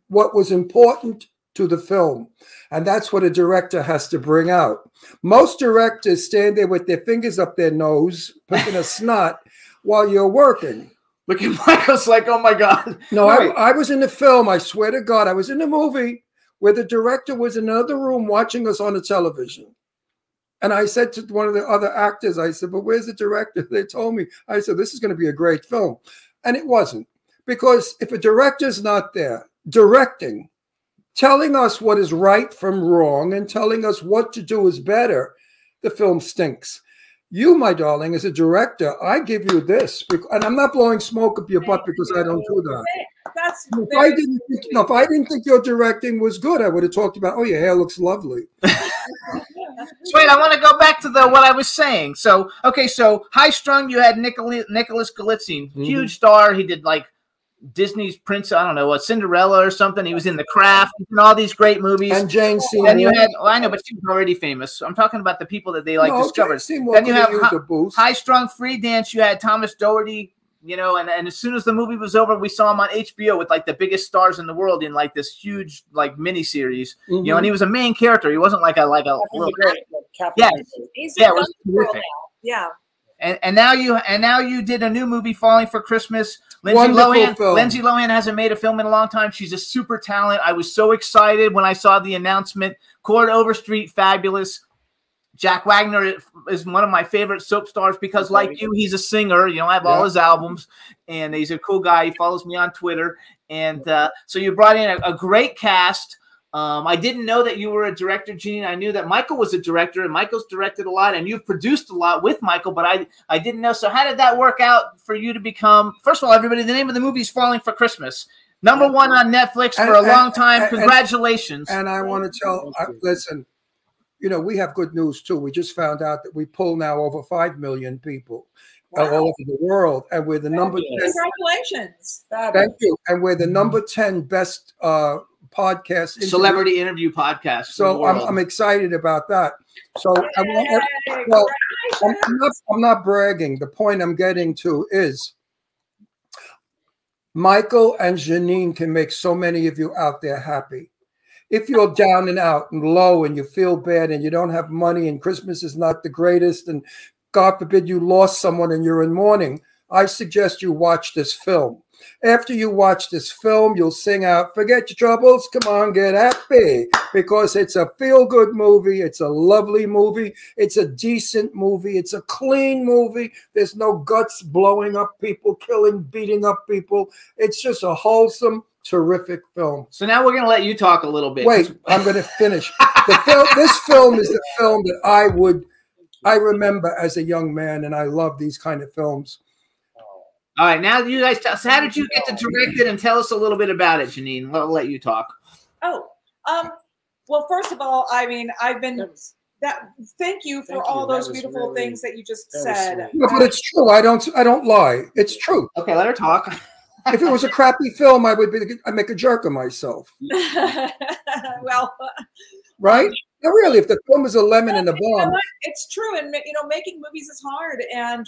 what was important to the film. And that's what a director has to bring out. Most directors stand there with their fingers up their nose, picking a snot while you're working. Look at Michael's like, oh my God. No, I was in the film. I swear to God, I was in the movie where the director was in another room watching us on the television. And I said to one of the other actors, I said, but where's the director? They told me. I said, this is going to be a great film. And it wasn't. Because if a director's not there directing, telling us what is right from wrong and telling us what to do is better, the film stinks. You, my darling, as a director, I give you this. And I'm not blowing smoke up your butt because I don't do that. If I didn't think your directing was good, I would have talked about, oh, your hair looks lovely. Wait, I want to go back to what I was saying. So, okay, so High Strung, you had Nicholas Galitzine, huge star. He did like Disney's Prince, I don't know, what, Cinderella or something. He was in The Craft and all these great movies. And Jane Seymour. Then you had, I know, but she was already famous. I'm talking about the people that they discovered. Then you have High Strung Free Dance. You had Thomas Doherty. You know, and as soon as the movie was over, we saw him on HBO with like the biggest stars in the world in like this huge like miniseries. You know, and he was a main character. He wasn't like a little He's it was terrific. Yeah. And now you did a new movie, Falling for Christmas. Lindsay Lohan hasn't made a film in a long time. She's a super talent. I was so excited when I saw the announcement. Cord Overstreet, fabulous. Jack Wagner is one of my favorite soap stars because, like you, he's a singer. You know, I have all his albums, and he's a cool guy. He follows me on Twitter. And so you brought in a great cast. I didn't know that you were a director, Janine. I knew that Michael was a director, and Michael's directed a lot, and you've produced a lot with Michael, but I didn't know. So how did that work out for you to become, first of all, everybody, the name of the movie is Falling for Christmas. #1 on Netflix for a long time. Congratulations. And I want to tell, listen, you know, we have good news too. We just found out that we pull now over 5 million people all over the world, and we're the number 10. Congratulations! Thank you. And we're the number 10 best podcast, celebrity interview podcast. So I'm excited about that. So I'm not bragging. The point I'm getting to is Michael and Janine can make so many of you out there happy. If you're down and out and low and you feel bad and you don't have money and Christmas is not the greatest and God forbid you lost someone and you're in mourning, I suggest you watch this film. After you watch this film, you'll sing out, forget your troubles, come on, get happy, because it's a feel-good movie. It's a lovely movie. It's a decent movie. It's a clean movie. There's no guts blowing up people, killing, beating up people. It's just a wholesome, terrific film. So now we're going to let you talk a little bit. Wait, I'm going to finish. This film is the film that I remember as a young man, and I love these kind of films. All right, now you guys, so how did you get to direct it, and tell us a little bit about it, Janine? I'll let you talk. Oh, well, first of all, I mean, thank you for all those beautiful things that you just said. No, but it's true. I don't lie. It's true. Okay, let her talk. If it was a crappy film, I'd make a jerk of myself. Well, right? No, really, if the film is a lemon and a bomb. It's true. And, you know, making movies is hard. And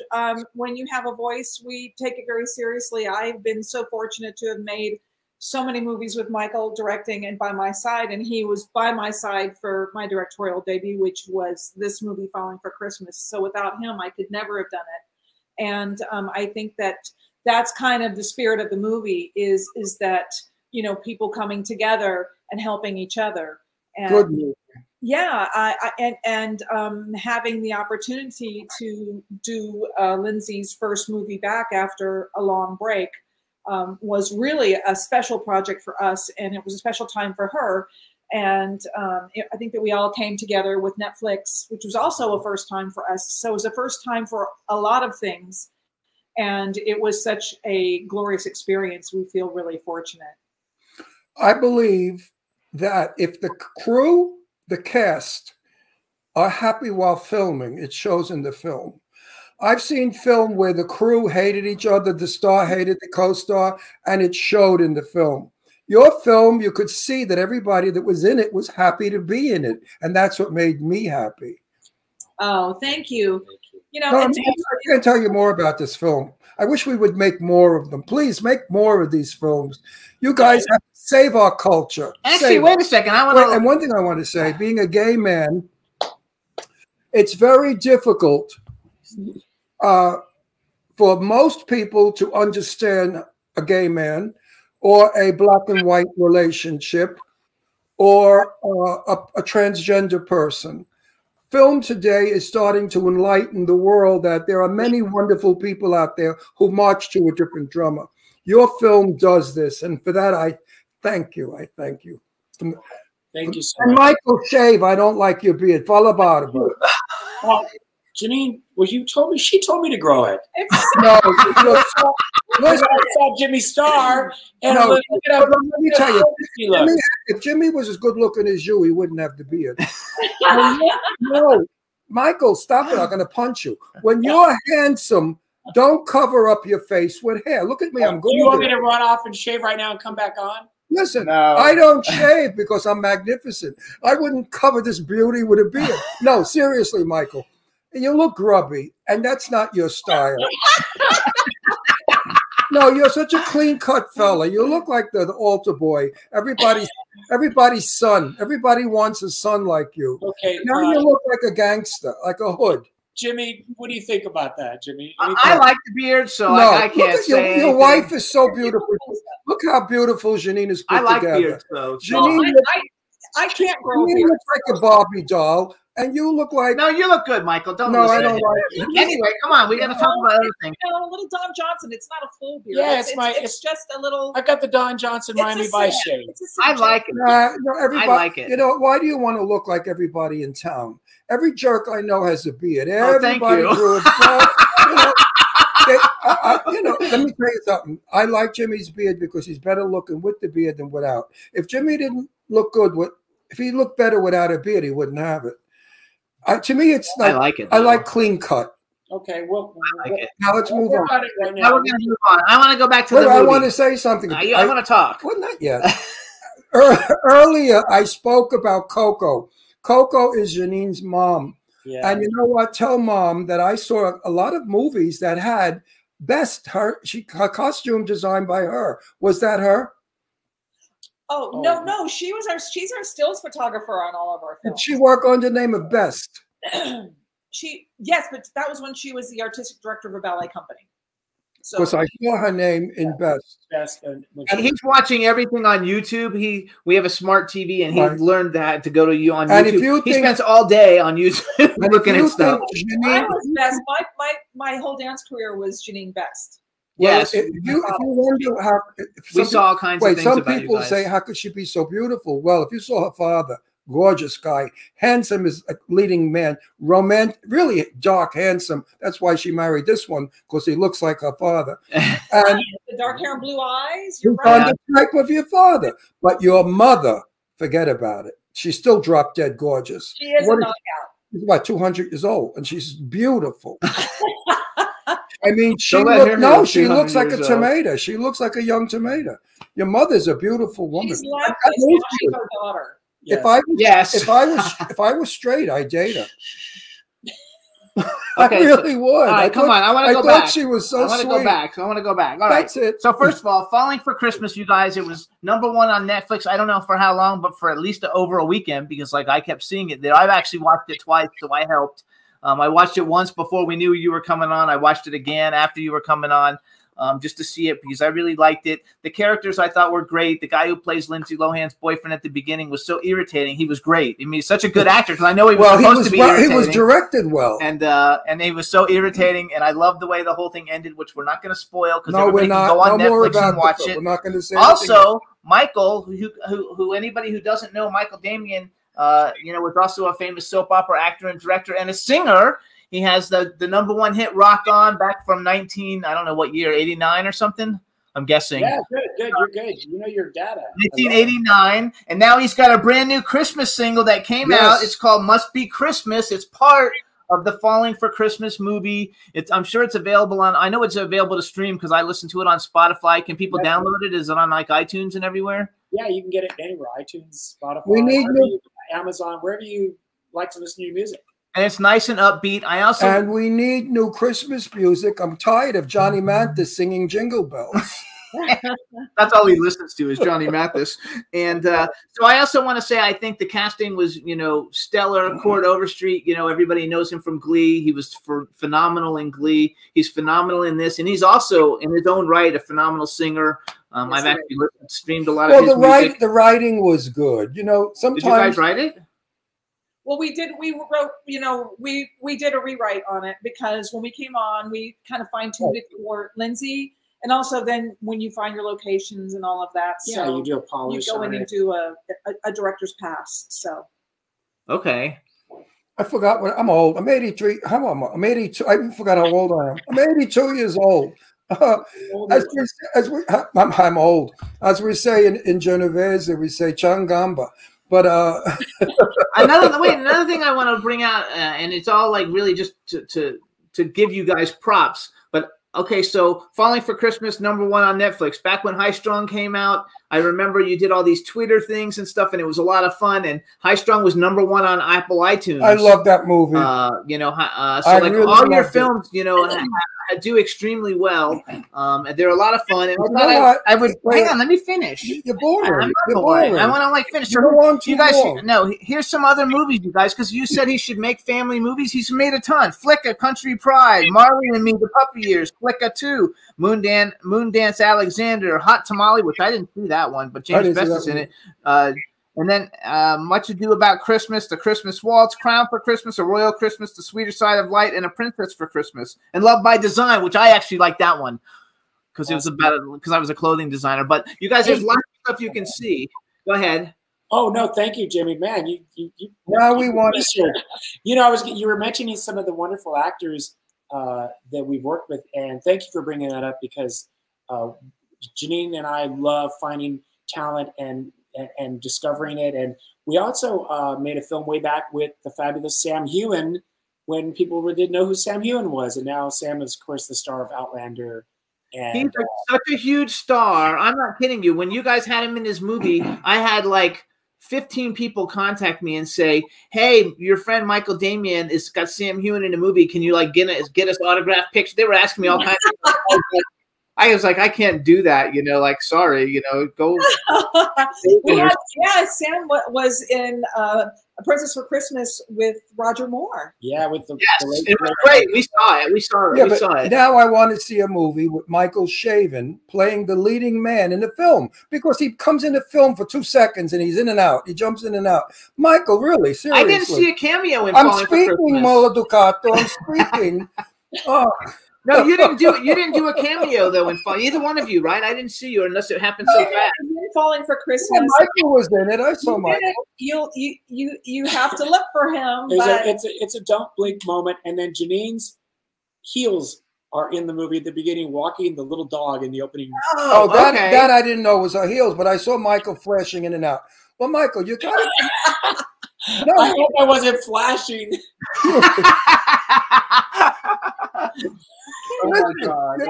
when you have a voice, we take it very seriously. I've been so fortunate to have made so many movies with Michael directing and by my side. And he was by my side for my directorial debut, which was this movie, Falling for Christmas. So without him, I could never have done it. And I think that that's kind of the spirit of the movie is that, you know, people coming together and helping each other. And good movie. Yeah, and having the opportunity to do Lindsay's first movie back after a long break was really a special project for us, and it was a special time for her. And I think that we all came together with Netflix, which was also a first time for us. So it was a first time for a lot of things, and it was such a glorious experience. We feel really fortunate. I believe that if the crew, the cast, are happy while filming, it shows in the film. I've seen film where the crew hated each other, the star hated the co-star, and it showed in the film. Your film, you could see that everybody that was in it was happy to be in it, and that's what made me happy. Oh, thank you. You know, no, I'm going to tell you more about this film. I wish we would make more of them. Please make more of these films. You guys have to save our culture. Actually, wait a second. And one thing I want to say, being a gay man, it's very difficult for most people to understand a gay man or a black and white relationship or a transgender person. Film today is starting to enlighten the world that there are many wonderful people out there who march to a different drummer. Your film does this, and for that, I thank you. I thank you. Thank you so much. And Michael, shave. I don't like your beard. Fall about it. Janine, well, she told me to grow it. No, I saw Jimmy Star, and no, let me tell you, if Jimmy was as good looking as you, he wouldn't have the beard. No, Michael, stop it! I'm going to punch you. When you're handsome, don't cover up your face with hair. Look at me, I'm good. You want me to run off and shave right now and come back on? Listen, I don't shave because I'm magnificent. I wouldn't cover this beauty with a beard. No, seriously, Michael. You look grubby, and that's not your style. No, you're such a clean-cut fella. You look like the altar boy. Everybody's son. Everybody wants a son like you. Okay. Now you look like a gangster, like a hood. Jimmy, what do you think about that, Jimmy? I like the beard, so no, I can't say your wife is so beautiful. Look how beautiful Janine is put together. I like beards, though. Janine I can't grow Janine looks like a Barbie doll. And you look like No, you look good, Michael. Don't No, listen I to don't him. like it. Anyway, come on. We got to talk about other things. You know, a little Don Johnson. It's not a full beard. Yeah, it's just a little. I got the Don Johnson It's a Miami Vice sip. shade. It's a sip. I like it. No, everybody. I like it. You know, why do you want to look like everybody in town? Every jerk I know has a beard. Oh, thank Everybody you. grew a beard. You know, let me tell you something. I like Jimmy's beard because he's better looking with the beard than without. If Jimmy didn't look good if he looked better without a beard, he wouldn't have it. To me, it's like I like it. I like clean cut. Okay, well, I like it. Now let's move on. about it right Now now. we're going to move on. I want to go back to Wait, the I movie. want to say something. I want to talk. Well, not yet. Earlier, I spoke about Coco. Coco is Janine's mom. Yeah. And you know what? Tell mom that I saw a lot of movies that had her costume designed by her. Was that her? Oh no, she's our stills photographer on all of our Did films. she work under the name of Best? Yes, but that was when she was the artistic director of a ballet company. So Because I saw her name in Best. And he's watching everything on YouTube. We have a smart TV, and he Right. learned that to go to you on And YouTube. if you He think- spends all day on YouTube looking you at stuff. think I Janine- was best. My whole dance career was Janine Best. Well, Yes. if you wonder how We saw all kinds of things some about you people guys. say, how could she be so beautiful? Well, if you saw her father, gorgeous guy, handsome as a leading man, really dark, handsome. That's why she married this one, because he looks like her father. And The dark hair and blue eyes. You're you're on right. the type of your father, but your mother, forget about it. She's still drop dead gorgeous. She is a What knockout. She's about 200 years old, and she's beautiful. I mean, she Don't let her hear she 200 looks like a years old. tomato. She looks like a young tomato. Your mother's a beautiful woman. She's like I this. moved She's you. our daughter. If I was, Yes. if I was straight, I'd date her. Okay, I really would. All right, come on. I want to go thought back. she was so I want to sweet. go back. So I want to go back. All right. That's it. So first of all, Falling for Christmas, you guys, it was #1 on Netflix. I don't know for how long, but for at least over a weekend, because like I kept seeing it there. I've actually watched it twice, so I helped. I watched it once before we knew you were coming on. I watched it again after you were coming on, just to see it because I really liked it. The characters I thought were great. The guy who plays Lindsay Lohan's boyfriend at the beginning was so irritating. He was great. I mean, he's such a good actor because I know he was supposed to be irritating. He was directed well. And he was so irritating, and I love the way the whole thing ended, which we're not going to spoil because No, we're everybody not. can go on No more Netflix about and watch it. it. We're not going to say anything. Also, Michael, who anybody who doesn't know, Michael Damian, was also a famous soap opera actor and director and a singer. He has the #1 hit "Rock On" back from I don't know what year, 89 or something. I'm guessing. Yeah, good. You're good. You know your data. 1989, and now he's got a brand new Christmas single that came Yes. out. It's called "Must Be Christmas." It's part of the Falling for Christmas movie. I'm sure it's available on. I know it's available to stream because I listen to it on Spotify. Can people download it? Is it on like iTunes and everywhere? Yeah, you can get it anywhere. iTunes, Spotify, We need Amazon, wherever you like to listen to your music. And it's nice and upbeat. And we need new Christmas music. I'm tired of Johnny Mathis singing Jingle Bells. That's all he listens to is Johnny Mathis. And so I also want to say I think the casting was, stellar. Cord Overstreet, everybody knows him from Glee. He was phenomenal in Glee. He's phenomenal in this. And he's also, in his own right, a phenomenal singer. I've actually streamed a lot of his music. The writing was good. Sometimes. Did you guys write it? Well, we did. We wrote. We did a rewrite on it because when we came on, we kind of fine tuned it for Lindsay, and also then when you find your locations and all of that. Yeah, so you do a polish. You go in on and it. do a director's pass. So. Okay. I forgot what I'm old. I'm 83. How am I? I'm 82. I even forgot how old I am. I'm 82 years old. I'm old. As we say in Genovese, we say Changamba. But another thing I want to bring out, and it's all like really just to give you guys props. But okay, so Falling for Christmas, #1 on Netflix. Back when High Strung came out, I remember you did all these Twitter things and stuff, and it was a lot of fun. And High Strung was #1 on Apple iTunes. I love that movie. So like really all your loved films, do extremely well. And they're a lot of fun. And I would hang on. Let me finish. You're boring. I'm not You're boring. boring. I want to finish. You go on too you guys, long. no. Here's some other movies, you guys, because you said he should make family movies. He's made a ton. Flicka, Country Pride, Marley and Me, The Puppy Years, Flicka 2, Moondance Alexander, Hot Tamale, which I didn't see that one, but James Best is in it. And then Much Ado About Christmas, The Christmas Waltz, Crown for Christmas, A Royal Christmas, The Sweeter Side of Light, and A Princess for Christmas. And Love by Design, which I actually like that one because it was because I was a clothing designer. But you guys, there's lots of stuff you can see. Go ahead. Oh no, thank you, Jimmy. Man, you now we want to. You know, you were mentioning some of the wonderful actors that we've worked with, and thank you for bringing that up because Janine and I love finding talent and discovering it. And we also made a film way back with the fabulous Sam Heughan when people didn't know who Sam Heughan was, and now Sam is, of course, the star of Outlander. And he's such a huge star. I'm not kidding you. When you guys had him in his movie, I had like 15 people contact me and say, "Hey, your friend Michael Damian has got Sam Heughan in a movie. Can you like get us autographed pictures?" They were asking me all kinds of stuff. I was like, I can't do that, you know, like, sorry, you know, go. Sam was in A Princess for Christmas with Roger Moore. Yeah, with the it was great. We saw it. We saw it. Yeah, we saw it. Now I want to see a movie with Michael Chabon playing the leading man in the film because he comes in the film for 2 seconds and he's in and out. He jumps in and out. Michael, really, seriously. I didn't see a cameo in I'm Falling for speaking, Christmas. Mola Ducato. I'm speaking. Oh. No, you didn't do it. You didn't do a cameo though in Falling. Either one of you, right? I didn't see you unless it happened so fast. Falling for Christmas. Yeah, Michael was in it. I saw Michael. You have to look for him. It's a don't blink moment, and then Janine's heels are in the movie at the beginning, walking the little dog in the opening. Oh, that I didn't know was her heels, but I saw Michael flashing in and out. Well, Michael, you got it. No, I hope I wasn't flashing. Oh my God. I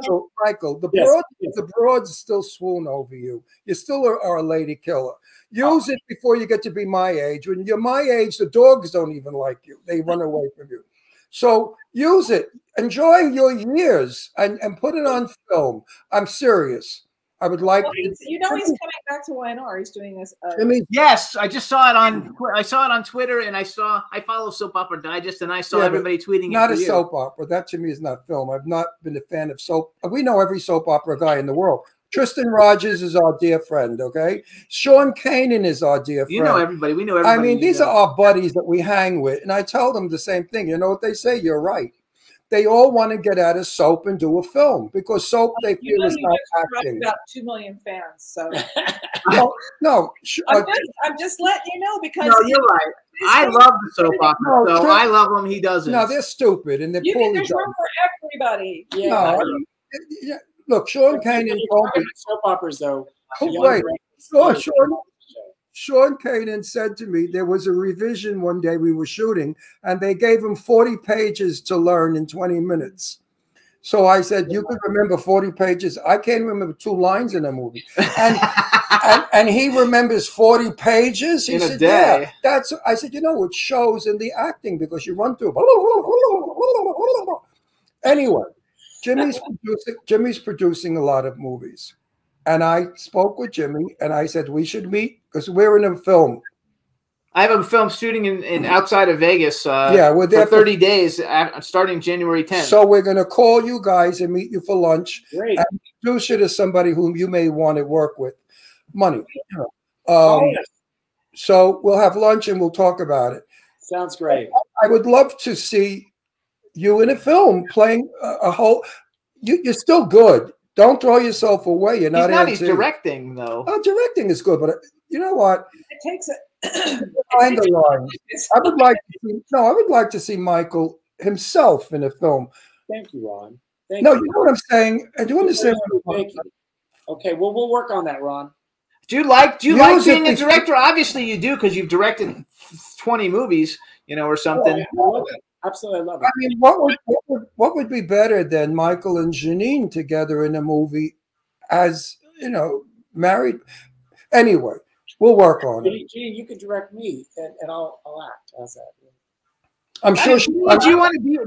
know. Michael, the broads still swoon over you. You still are a lady killer. Use it before you get to be my age. When you're my age, the dogs don't even like you. They run away from you. So use it. Enjoy your years and put it on film. I'm serious. I would like. You know, he's coming back to YNR. He's doing this. Yes, I just saw it on. I saw it on Twitter, and I follow Soap Opera Digest, and I saw everybody tweeting. Not it a soap opera. That to me is not film. I've not been a fan of soap. We know every soap opera guy in the world. Tristan Rogers is our dear friend. Okay, Sean Kanan is our dear friend. You know everybody. We know everybody. I mean, these are our buddies that we hang with, and I tell them the same thing. You know what they say? You're right. They all want to get out of soap and do a film because soap they feel is not acting. About 2 million fans, so no. I'm just letting you know because no, you're right. I love the soap opera, so I love them. He doesn't. No, they're stupid and they're poorly there's done. room for everybody. Yeah. No, look, Sean Kanan told me soap operas though. Wait, Sean Kanan said to me there was a revision one day we were shooting and they gave him 40 pages to learn in 20 minutes. So I said, you could remember 40 pages. I can't remember 2 lines in a movie. And he remembers 40 pages. He in said, a day. Yeah, I said, you know, it shows in the acting because you run through. Anyway, Jimmy's producing a lot of movies. And I spoke with Jimmy and I said, we should meet because we're in a film. I have a film shooting in outside of Vegas. We're there for 30 days, starting January 10th. So we're going to call you guys and meet you for lunch. Great. And introduce you to somebody whom you may want to work with. Money. Yes. So we'll have lunch and we'll talk about it. Sounds great. I would love to see you in a film playing a whole. You're still good. Don't throw yourself away. You're not. He's directing though. Oh, directing is good, but you know what? It takes it. Behind the line. I would like to see Michael himself in a film. Thank you, Ron. You know what I'm saying? Do you understand? Thank you. Okay, well, we'll work on that, Ron. Do you like being a director? Obviously, you do because you've directed 20 movies, you know, or something. I love it. Absolutely, I love it. I mean, what would be better than Michael and Janine together in a movie, as you know, married? Anyway, we'll work on it. Gene, you could direct me, and I'll act. How's that? I'm sure. Do you want to be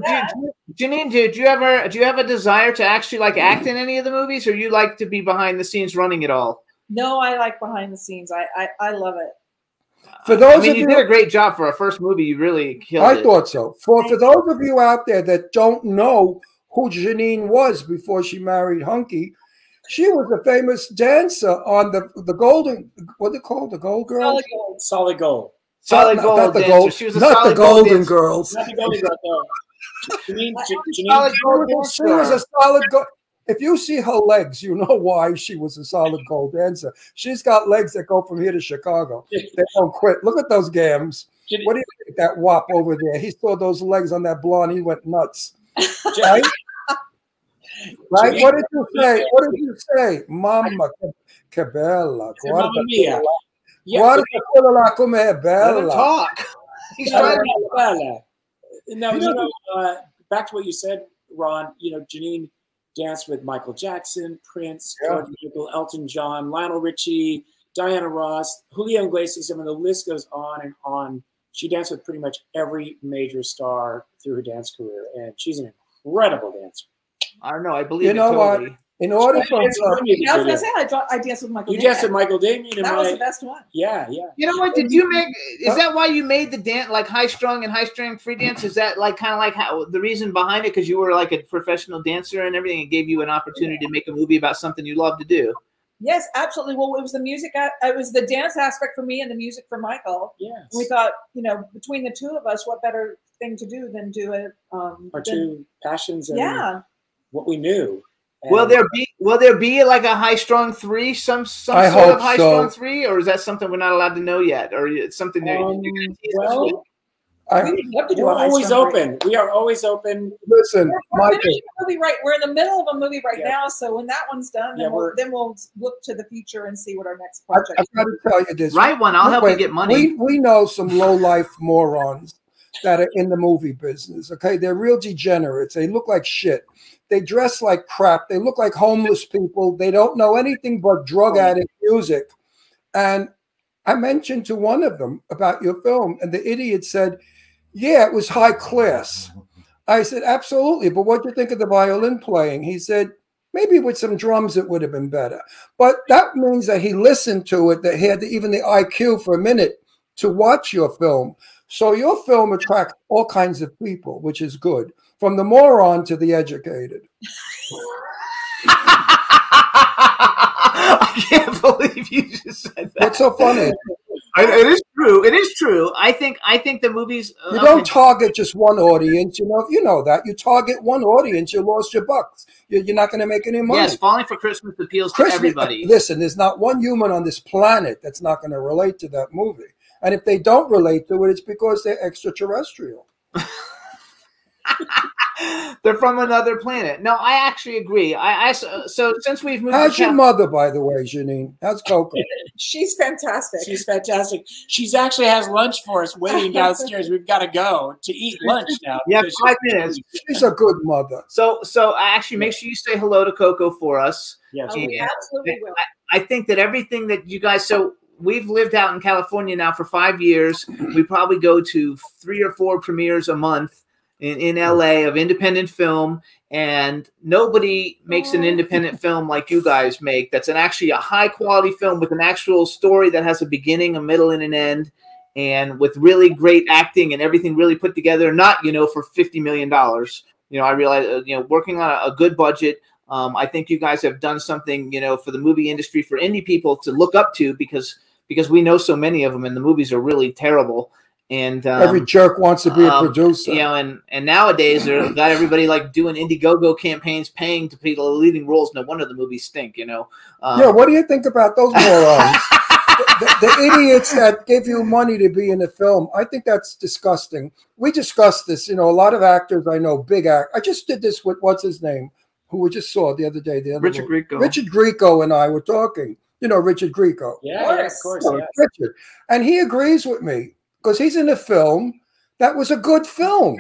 Janine? Do you have a desire to actually like act in any of the movies, or you like to be behind the scenes running it all? No, I like behind the scenes. I love it. For those of you did a great job for a first movie. You really killed it. I thought so. For those of you out there that don't know who Janine was before she married Hunky, She was a famous dancer on the Golden, what they called, the Gold Girls? Solid gold. Solid gold. Solid Not- gold not the dancer. gold- She was a not the solid gold Golden dancer. Girls. Not the golden girl, no. Janine, Solid gold She was a dancer. solid gold. If you see her legs, you know why she was a solid gold dancer. She's got legs that go from here to Chicago. They don't quit. Look at those gams. What do you think, that wop over there? He saw those legs on that blonde. He went nuts. Right? Right? What did you say? What did you say? Mamma, che bella. Mamma mia. Guarda quella come è Let him bella. talk. He's Yeah, trying to well, no, back to what you said, Ron. You know, Janine danced with Michael Jackson, Prince, George Michael, Elton John, Lionel Richie, Diana Ross, Julio Iglesias. I mean, the list goes on and on. She danced with pretty much every major star through her dance career, and she's an incredible dancer. I don't know. I believe You it know totally. what? In order for Yeah, I was gonna say I danced with Michael. You danced with Michael Damian. That was the best one. Yeah, yeah. You know what? Did you make? Is that why you made the dance like high strung and high string free dance? Is that like kind of like how the reason behind it? Because you were like a professional dancer and everything, it gave you an opportunity to make a movie about something you love to do. Yes, absolutely. Well, it was the music. It was the dance aspect for me and the music for Michael. Yes. We thought, you know, between the two of us, what better thing to do than do it? Our two passions and Yeah. what we knew. And Will there be like a high strung three, some I sort hope of high so. strung three, or is that something we're not allowed to know yet, or it's something that you're gonna tease us with? well, I, We'd love to do we're a high always strung break. open. We are always open. listen, We're Michael. finishing a movie we're in the middle of a movie right Yeah. now, so when that one's done, Yeah, then we'll look to the future and see what our next I've project. got to tell you this. Right one, I'll help you Wait, get money. We know some low life morons that are in the movie business. Okay, they're real degenerates. They look like shit. They dress like crap. They look like homeless people. They don't know anything but drug addict music. And I mentioned to one of them about your film, and the idiot said, "Yeah, it was high class." I said, "Absolutely, but what do you think of the violin playing?" He said, "Maybe with some drums it would have been better." But that means that he listened to it, that he had even the IQ for a minute to watch your film. So your film attracts all kinds of people, which is good, from the moron to the educated. I can't believe you just said that. What's so funny? It is true. It is true. I think the movies. You don't target just one audience. You know that. You target one audience, you lost your bucks. You're not going to make any money. Yes, Falling for Christmas appeals to everybody. Listen, there's not one human on this planet that's not going to relate to that movie. And if they don't relate to it, it's because they're extraterrestrial. They're from another planet. No, I actually agree. So since we've moved. How's your mother, by the way, Janine? How's Coco? She's fantastic. She's fantastic. She's actually has lunch for us waiting downstairs. We've got to go to eat lunch now. Yeah, because 5 minutes. She's a good mother. So actually, make sure you say hello to Coco for us. Yes, Oh, we And absolutely will. I think that everything that you guys. So we've lived out in California now for 5 years. We probably go to 3 or 4 premieres a month in LA of independent film, and nobody makes an independent film like you guys make. That's actually a high quality film with an actual story that has a beginning, a middle, and an end, and with really great acting and everything really put together. Not for $50 million. I realize working on a good budget. I think you guys have done something for the movie industry, for indie people to look up to, because we know so many of them, and the movies are really terrible. And every jerk wants to be a producer. And nowadays they've got everybody like doing Indiegogo campaigns, paying to people leading roles. No wonder the movies stink. Yeah, what do you think about those morons? the idiots that give you money to be in a film. I think that's disgusting. We discussed this. A lot of actors I know, big act. I just did this with what's his name, who we just saw the other day. Richard Grieco. Richard Grieco and I were talking. Richard Grieco. Yeah, of course. Yeah. Richard, and he agrees with me. Because he's in a film that was a good film,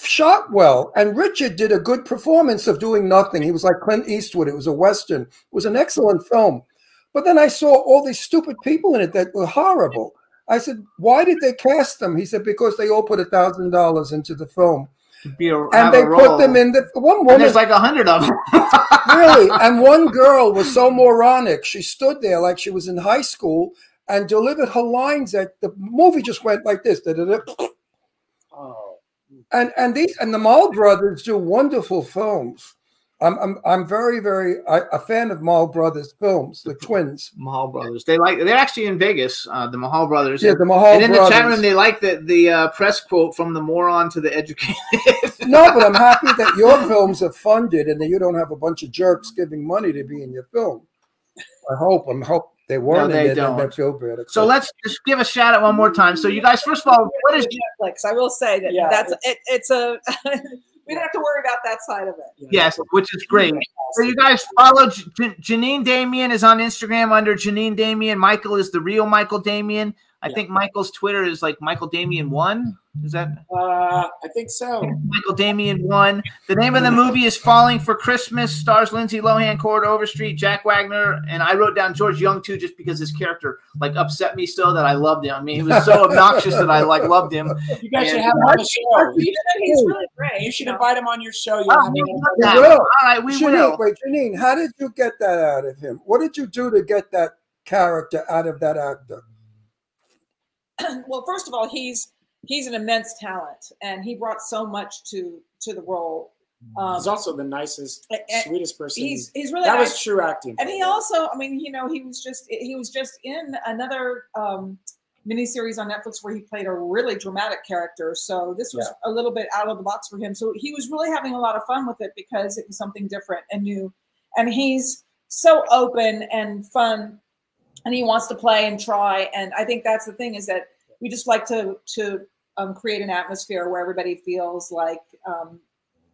shot well. And Richard did a good performance of doing nothing. He was like Clint Eastwood. It was a Western. It was an excellent film. But then I saw all these stupid people in it that were horrible. I said, why did they cast them? He said, because they all put $1,000 into the film. And they put them in the one woman. And there's like 100 of them. Really? And one girl was so moronic. She stood there like she was in high school and delivered her lines that the movie just went like this. Oh. And the Mall brothers do wonderful films. I'm very, very a fan of Mahal Brothers films, the twins. Mahal Brothers. They're actually in Vegas, the Mahal Brothers. Yeah, the Mahal And in Brothers. the chat room, they like the press quote from the moron to the educated. No, but I'm happy that your films are funded and that you don't have a bunch of jerks giving money to be in your film. I hope they weren't. No, they and don't. They feel better. So let's just give a shout out one more time. So you guys, first of all, what is Netflix? I will say that that's it's a we don't have to worry about that side of it. Yes, which is great. So you guys follow Janine Damien is on Instagram under Janine Damien. Michael is the real Michael Damien. I think Michael's Twitter is like Michael Damien 1. Is that? I think so. Michael Damien 1. The name of the movie is Falling for Christmas. Stars Lindsay Lohan, Cord Overstreet, Jack Wagner, and I wrote down George Young too, just because his character like upset me so that I loved him. I mean, he was so obnoxious that I like loved him. You guys should have him on the show. He's really great. You should invite him on your show. We will. All right, we will. Wait, Janine, how did you get that out of him? What did you do to get that character out of that actor? Well, first of all, he's an immense talent, and he brought so much to the role. He's also the nicest, sweetest person. He's really that nice. was true acting. And he also, I mean, you know, he was just in another miniseries on Netflix where he played a really dramatic character. So this was a little bit out of the box for him. So he was really having a lot of fun with it because it was something different and new. And he's so open and fun, and he wants to play and try. And I think that's the thing, is that we just like to create an atmosphere where everybody feels like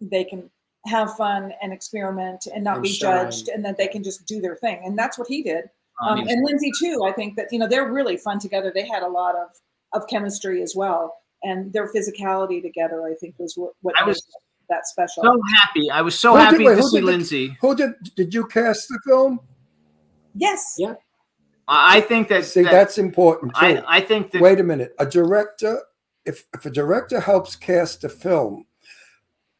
they can have fun and experiment and not be judged, and that they can just do their thing. And that's what he did. And Lindsay too. I think that, you know, they're really fun together. They had a lot of chemistry as well, and their physicality together, I think, was what was that special. So happy. I was so happy to see Lindsay. Who did you cast the film? Yes. Yeah. I think that. See, that's important too. I think that. Wait a minute. A director, if a director helps cast a film,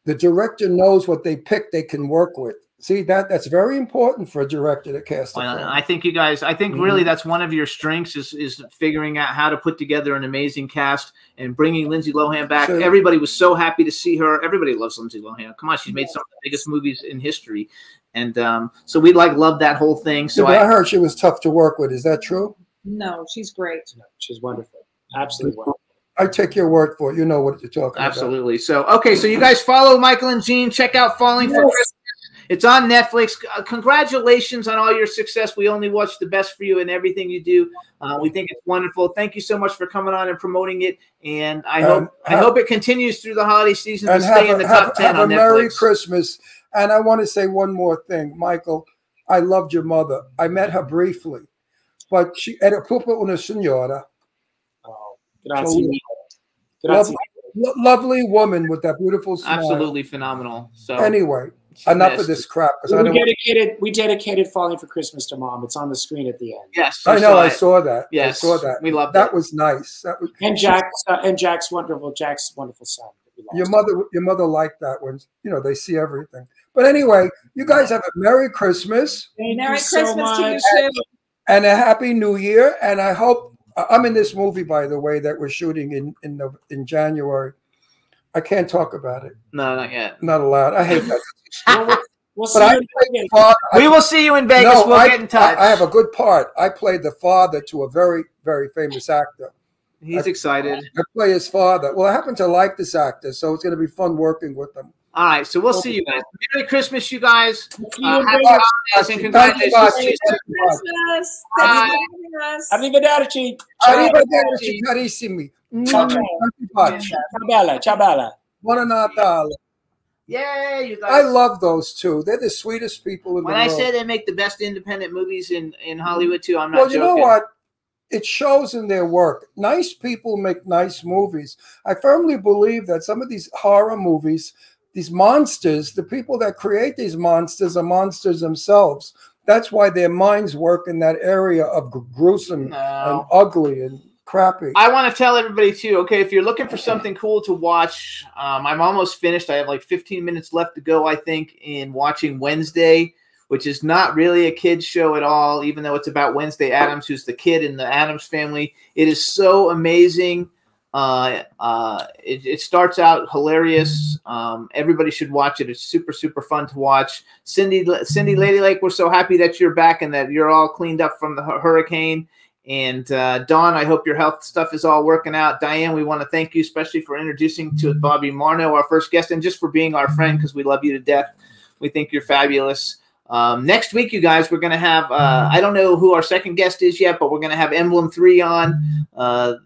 the director knows what they pick they can work with. See, that's very important for a director to cast a film. I think you guys, really that's one of your strengths is figuring out how to put together an amazing cast and bringing Lindsay Lohan back. So, everybody was so happy to see her. Everybody loves Lindsay Lohan. Come on, she's made some of the biggest movies in history. And so we love that whole thing. So I heard she was tough to work with. Is that true? No, she's great. No, she's wonderful. Absolutely wonderful. I take your word for it. You know what you're talking about. Absolutely. So, okay, so you guys follow Michael and Jean. Check out Falling for Christmas. It's on Netflix. Congratulations on all your success. We only watch the best for you and everything you do. We think it's wonderful. Thank you so much for coming on and promoting it. And I hope it continues through the holiday season to stay in the top 10 on Netflix. Have a Merry Christmas. And I want to say one more thing, Michael. I loved your mother. I met her briefly, but she era proprio una signora. Oh, grazie. Grazie. Lovely woman with that beautiful smile. Absolutely phenomenal. So anyway, enough of this crap. We dedicated Falling for Christmas to Mom. It's on the screen at the end. Yes, I know. I saw that. Yes, I saw that. We love that. Was nice. That was Jack's wonderful son. Your mother liked that one. You know, they see everything. But anyway, you guys have a Merry Christmas. Merry Christmas to you too. And a Happy New Year. And I hope I'm in this movie, by the way, that we're shooting in January. I can't talk about it. No, not yet. Not allowed. I hate that. We'll see you in Vegas. We will see you in Vegas. No, we'll get in touch. I have a good part. I played the father to a very, very famous actor. He's excited. I play his father. Well, I happen to like this actor, so it's going to be fun working with him. All right, so we'll see you guys. Merry Christmas, you guys. Happy holidays and congratulations. Merry Christmas. Thanks for having us. Arrivederci. Arrivederci, carissimi. Ciao bella. Ciao bella. Buon Natale. Yeah, you guys. I love those two. They're the sweetest people in the world. When I say they make the best independent movies in Hollywood too, I'm not joking. Well, you know what? It shows in their work. Nice people make nice movies. I firmly believe that some of these horror movies, these monsters, the people that create these monsters are monsters themselves. That's why their minds work in that area of gruesome and ugly and crappy. I want to tell everybody too, okay, if you're looking for something cool to watch, I'm almost finished. I have like 15 minutes left to go, I think, in watching Wednesday, which is not really a kid's show at all, even though it's about Wednesday Addams, who's the kid in the Addams family. It is so amazing. It starts out hilarious. Everybody should watch it. It's super, super fun to watch. Cindy Lady Lake, we're so happy that you're back and that you're all cleaned up from the hurricane. And Dawn, I hope your health stuff is all working out. Diane, we want to thank you especially for introducing to Bobby Marno, our first guest, and just for being our friend because we love you to death. We think you're fabulous. Next week, you guys, we're going to have, I don't know who our second guest is yet, but we're going to have Emblem 3 on.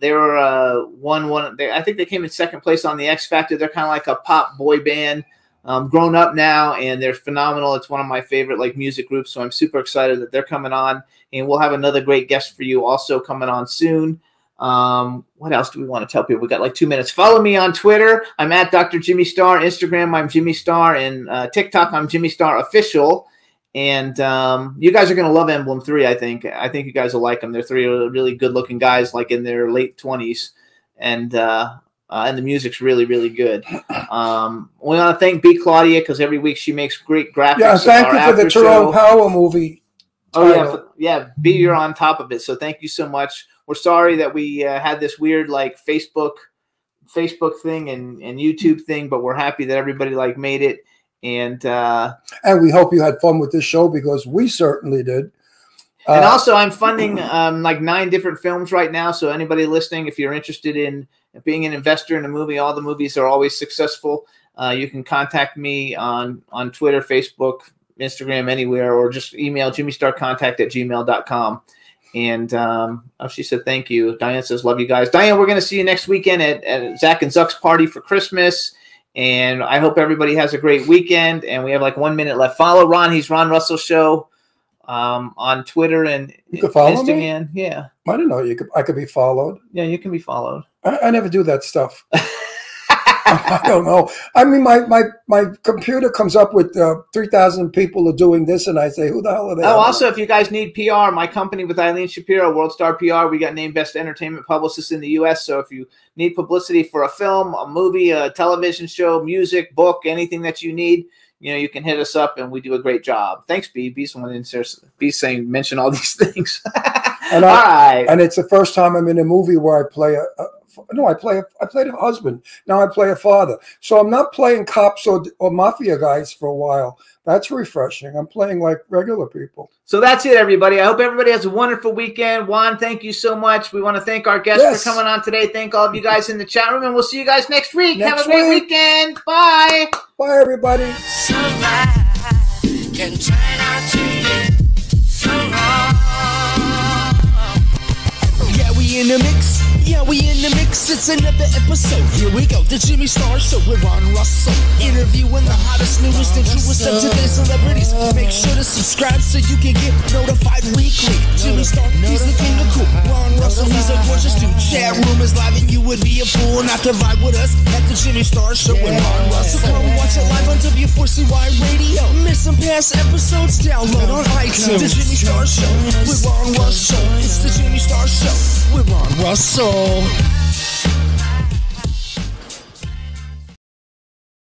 They were I think they came in second place on the X Factor. They're kind of like a pop boy band, grown up now, and they're phenomenal. It's one of my favorite like music groups, so I'm super excited that they're coming on. And we'll have another great guest for you also coming on soon. What else do we want to tell people? We got like 2 minutes. Follow me on Twitter. I'm at Dr. Jimmy Star. Instagram, I'm Jimmy Star. And TikTok, I'm Jimmy Star Official. And you guys are going to love Emblem 3, I think. I think you guys will like them. They're 3 really good-looking guys, like in their late 20s. And the music's really, really good. We want to thank B. Claudia because every week she makes great graphics. Yeah, thank you for the Tyrone Power movie. Oh, yeah. B, you're on top of it. So thank you so much. We're sorry that we had this weird like Facebook thing and YouTube thing, but we're happy that everybody like made it. And we hope you had fun with this show because we certainly did. And also, I'm funding like 9 different films right now. So anybody listening, if you're interested in being an investor in a movie, all the movies are always successful. You can contact me on Twitter, Facebook, Instagram, anywhere, or just email jimmystarcontact@gmail.com. And she said thank you. Diane says love you guys. Diane, we're going to see you next weekend at Zach and Zuck's party for Christmas. And I hope everybody has a great weekend. And we have like 1 minute left. Follow Ron. He's Ron Russell Show on Twitter and you can follow Instagram. Me? Yeah. I didn't know I could be followed. Yeah, you can be followed. I never do that stuff. I don't know. I mean, my computer comes up with 3,000 people are doing this, and I say, who the hell are they? Oh, also, if you guys need PR, my company with Eileen Shapiro, World Star PR, we got named Best Entertainment Publicist in the U.S. So if you need publicity for a film, a movie, a television show, music, book, anything that you need, you can hit us up, and we do a great job. Thanks, B. B's someone in there. B's saying mention all these things. And all right. And it's the first time I'm in a movie where I play I played a husband. Now I play a father. So I'm not playing cops or mafia guys for a while. That's refreshing. I'm playing like regular people. So that's it, everybody. I hope everybody has a wonderful weekend. Juan, thank you so much. We want to thank our guests for coming on today. Thank all of you guys in the chat room, and we'll see you guys next week. Have a great weekend. Bye. Bye, everybody. Can turn out to be so wrong. Yeah, we in the mix. Yeah, we in the mix. It's another episode. Here we go. The Jimmy Star Show with Ron Russell. Interviewing the hottest, newest, and truest of today's celebrities. Make sure to subscribe so you can get notified weekly. Jimmy Star, he's the king of cool. Ron Russell, he's a gorgeous dude. Chat room is live and you would be a fool not to vibe with us at the Jimmy Star Show with Ron Russell. Come watch it live on W4CY Radio. Miss some past episodes? Download on iTunes. The Jimmy Star Show with Ron Russell. It's the Jimmy Star Show with Ron Russell.